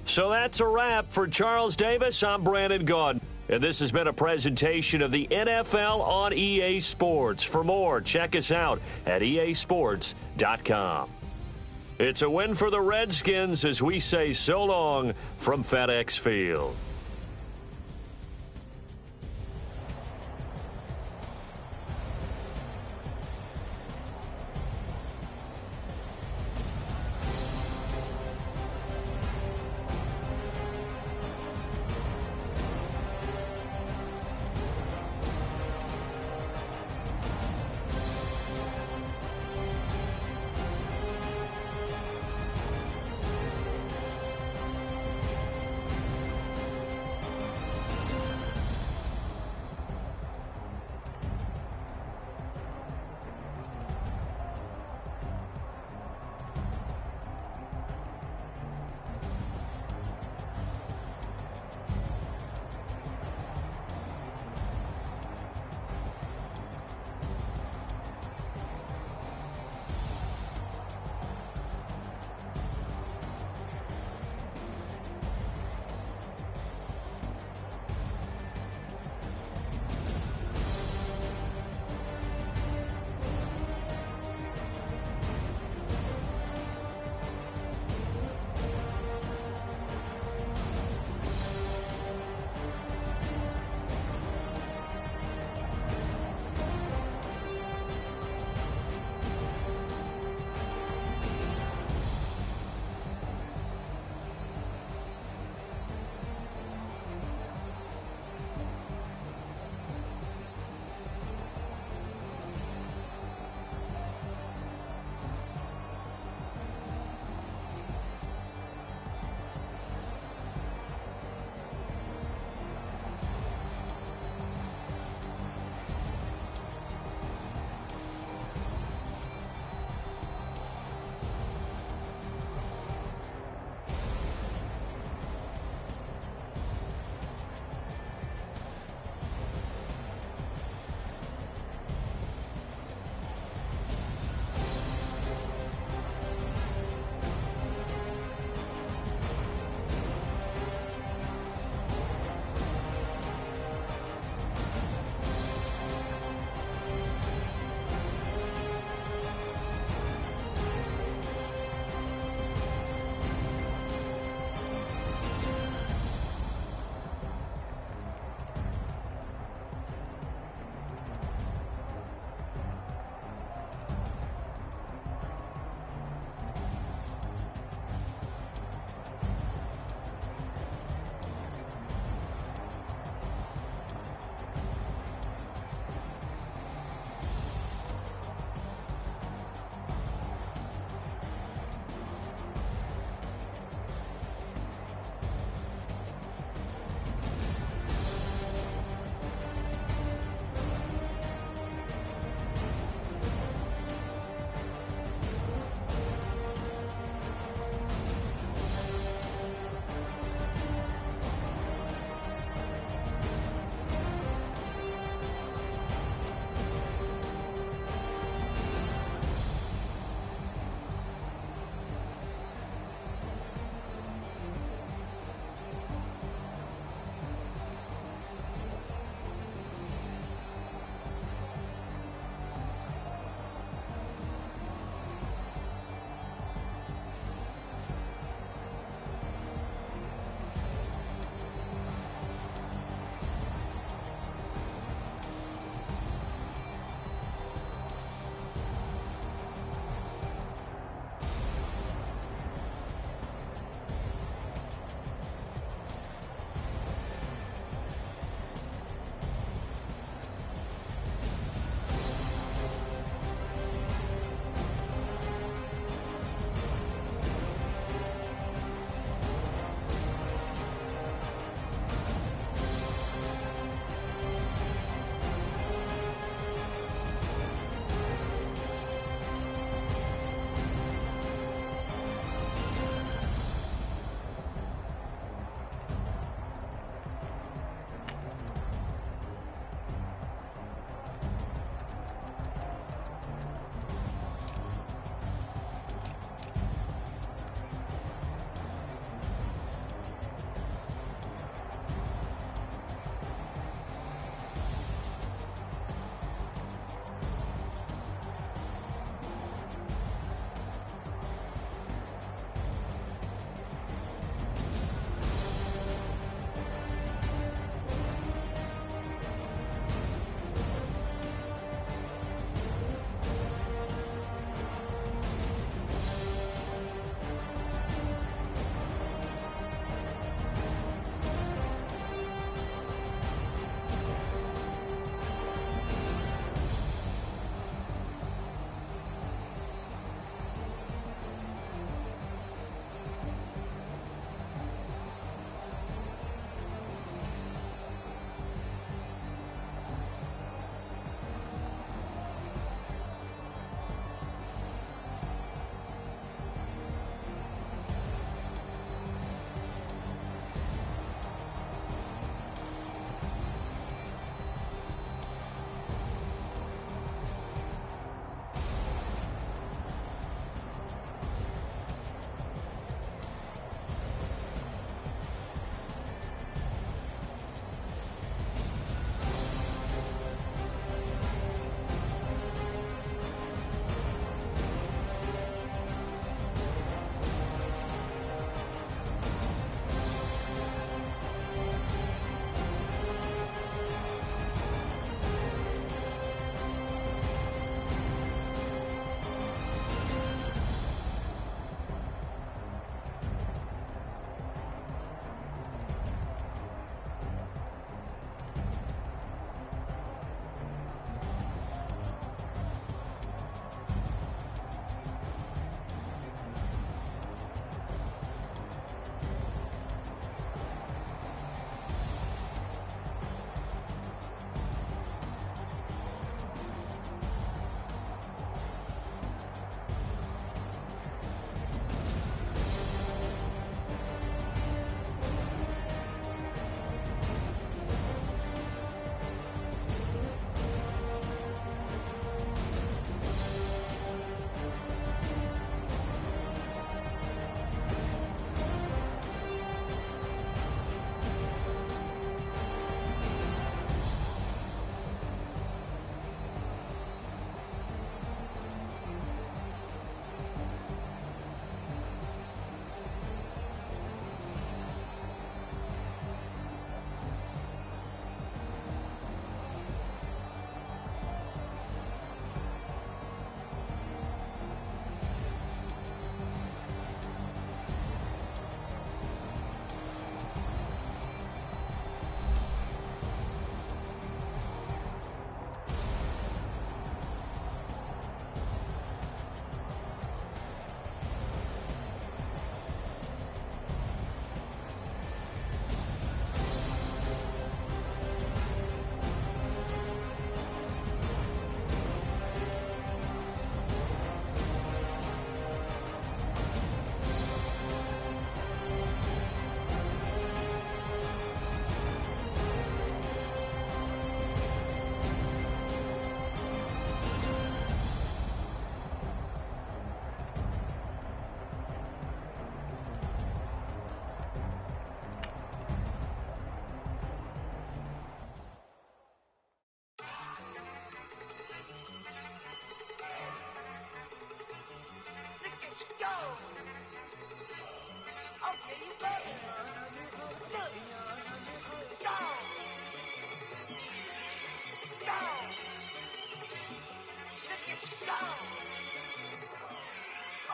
So that's a wrap for Charles Davis. I'm Brandon Gaudin. And this has been a presentation of the NFL on EA Sports. For more, check us out at easports.com. It's a win for the Redskins as we say so long from FedEx Field.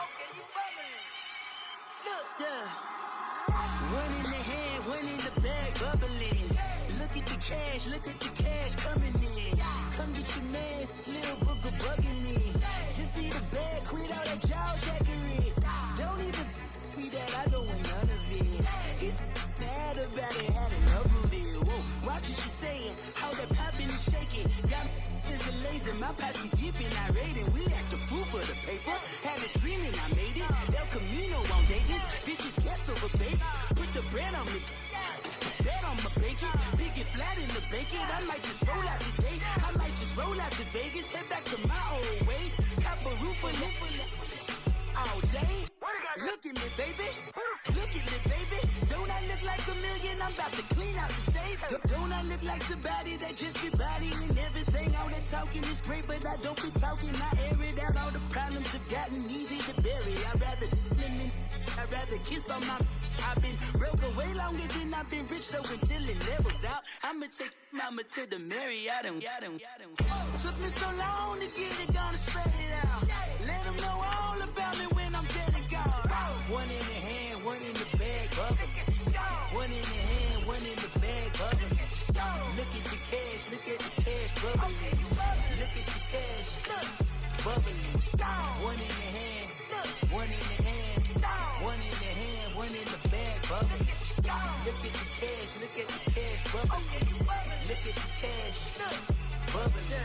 Okay, you bugging. Look. Yeah. One in the hand, one in the bag, bubbling. Look at the cash coming in. Come get your man, Slim Booger bugging me. Just see the bag, quit all that jaw jackery. Don't even be that, I don't want none of it. He's mad about it, had enough of it. Whoa, watch what you saying, how that poppin' and shaking. Y'all is a lazy, my posse deep and I raiding. We act a fool for the paper, had a dream and I made it. El Camino on Vegas, bitches guess over baby. Put the bread on me, bet on my bacon. Big it flat in the bacon, I might just roll out today. I might just roll out to Vegas, head back to my old ways. Cop a roof for all day. Look at me, baby. Look at me, baby. Don't I look like a million? I'm about to clean out the safe. Don't I look like somebody that just be bodying everything? All that talking is great, but I don't be talking. I air it out. All the problems have gotten easy to bury. I'd rather kiss on my. I've been broke way longer than I've been rich, so until it levels out, I'ma take mama to the Marriott. Took me so long to get it, gonna spread it out. Let them know all about me when I'm dead and gone. One in the hand, one in the bag, bubbling. One in the hand, one in the bag, bubbling. Look at the cash, bubbling. Look at the cash, bubbling. One in the hand, one in the hand, one in the hand, one in the bag, bubbling. Look at the cash, bubbling. Look at the cash, bubbling.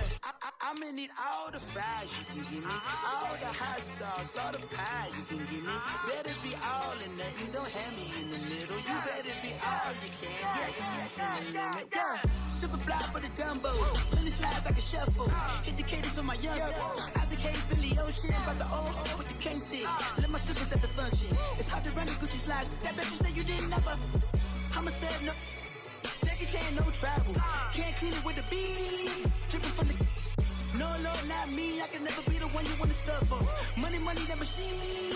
I'ma need all the fries you can give me, all the hot sauce, all the pie you can give me. Better be all or nothing, don't have me in the middle. You better be all you can, yeah. Super fly for the dumbos, plenty slides like a shuffle. Hit the cadence on my young Isaac Hayes, Billy Ocean, about the old with the cane stick. Let my slippers at the function. It's hard to run the Gucci slides. That bet you say you didn't never. I'ma step no. Jackie Chan, no travel. Can't clean it with the beat. Dripping from the. No, not me. I can never be the one you wanna stuff for. Money, that machine.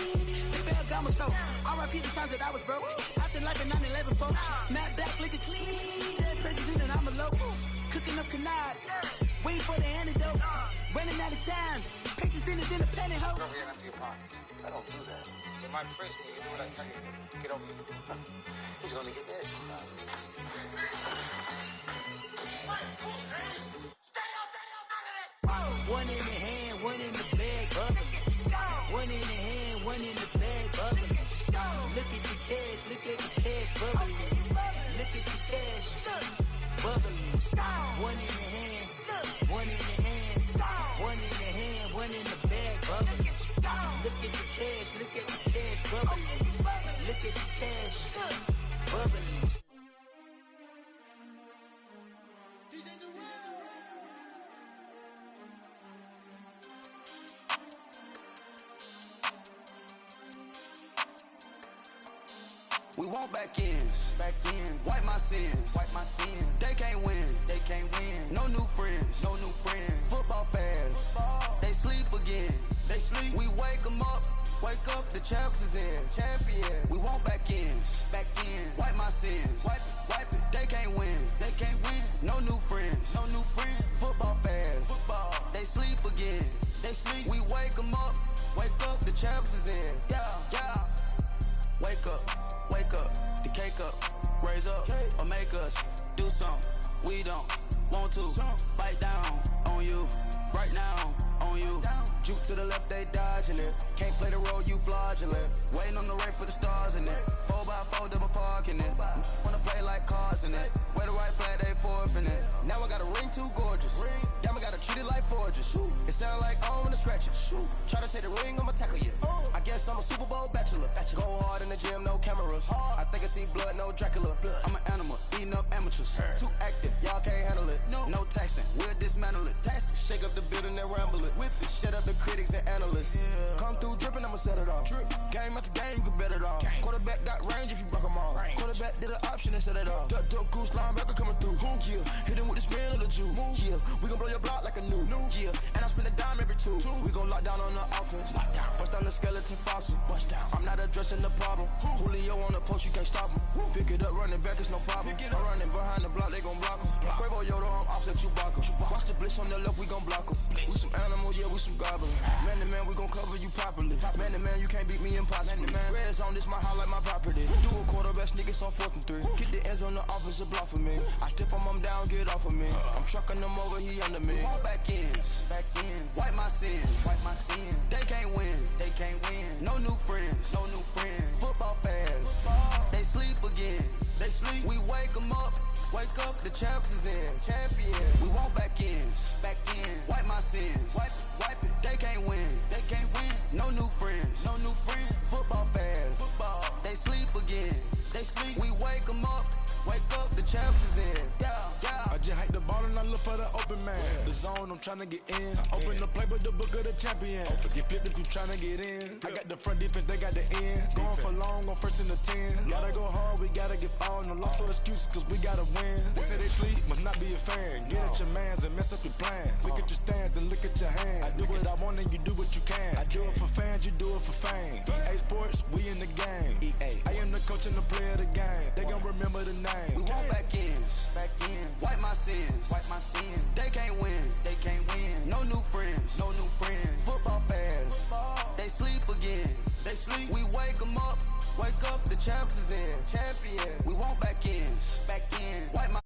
Ferragamo stove. R.I.P. the times that I was broke. Acting like a 9/11 folks. Matte back, liquor clean. Dead presents in an envelope. Cooking up canard. Waiting for the antidote. Running out of time. Pictures thinner than a pantyhose. Don't get empty your pockets. I don't do that. In my prison, you do what I tell you to do. Get over here. He's gonna get nasty. One in the hand, one in the bag, bubbling. One in the hand, one in the bag, bubbling. Look at the cash, bubbling. Look at the cash, bubbling. One in the hand, one in the hand, one in the hand, one in the bag, bubbling. Look at the cash, bubbling. Look at the cash, bubbling. We want back ends, wipe my sins, They can't win, No new friends, Football fans, they sleep again, We wake 'em up, the champs is in, champion. We want back ends, wipe my sins, wipe it. They can't win, No new friends, Football fans, they sleep again, We wake 'em up, the champs is in, yeah. Wake up, the cake up, raise up, or make us do something we don't want to. Bite down on you, right now on you. Juke to the left, they dodging it. Can't play the role, you fraudulent. Waiting on the rain for the stars in it. 4x4 double parking it. Wanna play like cars in it. Wear the white flag, they forfeit it. Now I got a ring too gorgeous. Damn, I gotta treat it like forges. It sound like I wanna scratch it. Try to take the ring, I'ma tackle you. I guess I'm a Super Bowl bachelor. Go hard in the gym, no cameras. I think I see blood, no Dracula. I'm an animal, eating up amateurs. Too active, y'all can't handle it. No taxing, we'll dismantle it. Shake up the building and ramble it. Whip it, shut up the critics and analysts. Come through dripping, I'ma set it off. Game after game, you can bet it off. Quarterback got range if you broke them off. Quarterback did an option and set it off. Duck goose linebacker coming through. Yeah, hit him with the spin of the Jew. Yeah, we gon' blow your block like a new. Yeah, and I spend a dime every two. We gon' lock down on the offense. Bust down the skeleton fossil. I'm not addressing the problem. Julio on the post, you can't stop him. Pick it up, running back, it's no problem. I'm running behind the block, they gon' block him. Quavo Yoda, I'm offset Chewbacca. Watch the blitz on the left, we gon' block them. We some animal, yeah, we some goblin. Man to man, we gon' cover you properly. Man to man, you can't beat me impossible. Red zone, this my house like my property. Do a quarterback sneak, it's on 4th and 3. Get the ends on the offensive block for me. I stiff him, I'm down, get off of me. I'm trucking them over, he under me. Back ends, wipe my sins, They can't win, No new friends, Football fast, they sleep again. We wake them up. Wake up, the champs is in. Champion. We want back ends. Wipe my sins. Wipe it. They can't win. No new friends. Football fast. They sleep again. We wake them up. Wake up, the champs is in. Yeah. I just hike the ball and I look for the open man. The zone, I'm trying to get in. Open the playbook, the book of the champion. Get flipped if you trying to get in. I got the front defense, they got the end. Going for long, on 1st and 10. Gotta go hard, we gotta give all. No loss or excuses, cause we gotta win. They say they sleep, must not be a fan. Get at your mans and mess up your plans. Look at your stands and look at your hands. I do what I want and you do what you can. I do it for fans, you do it for fame. EA Sports, we in the game. I am the coach and the player of the game. They gon' remember the name. We want back ends. Wipe my sins. They can't win. No new friends. Football fast. They sleep again. We wake them up. Wake up, the champs is in. Champion. We want back ends. Wipe my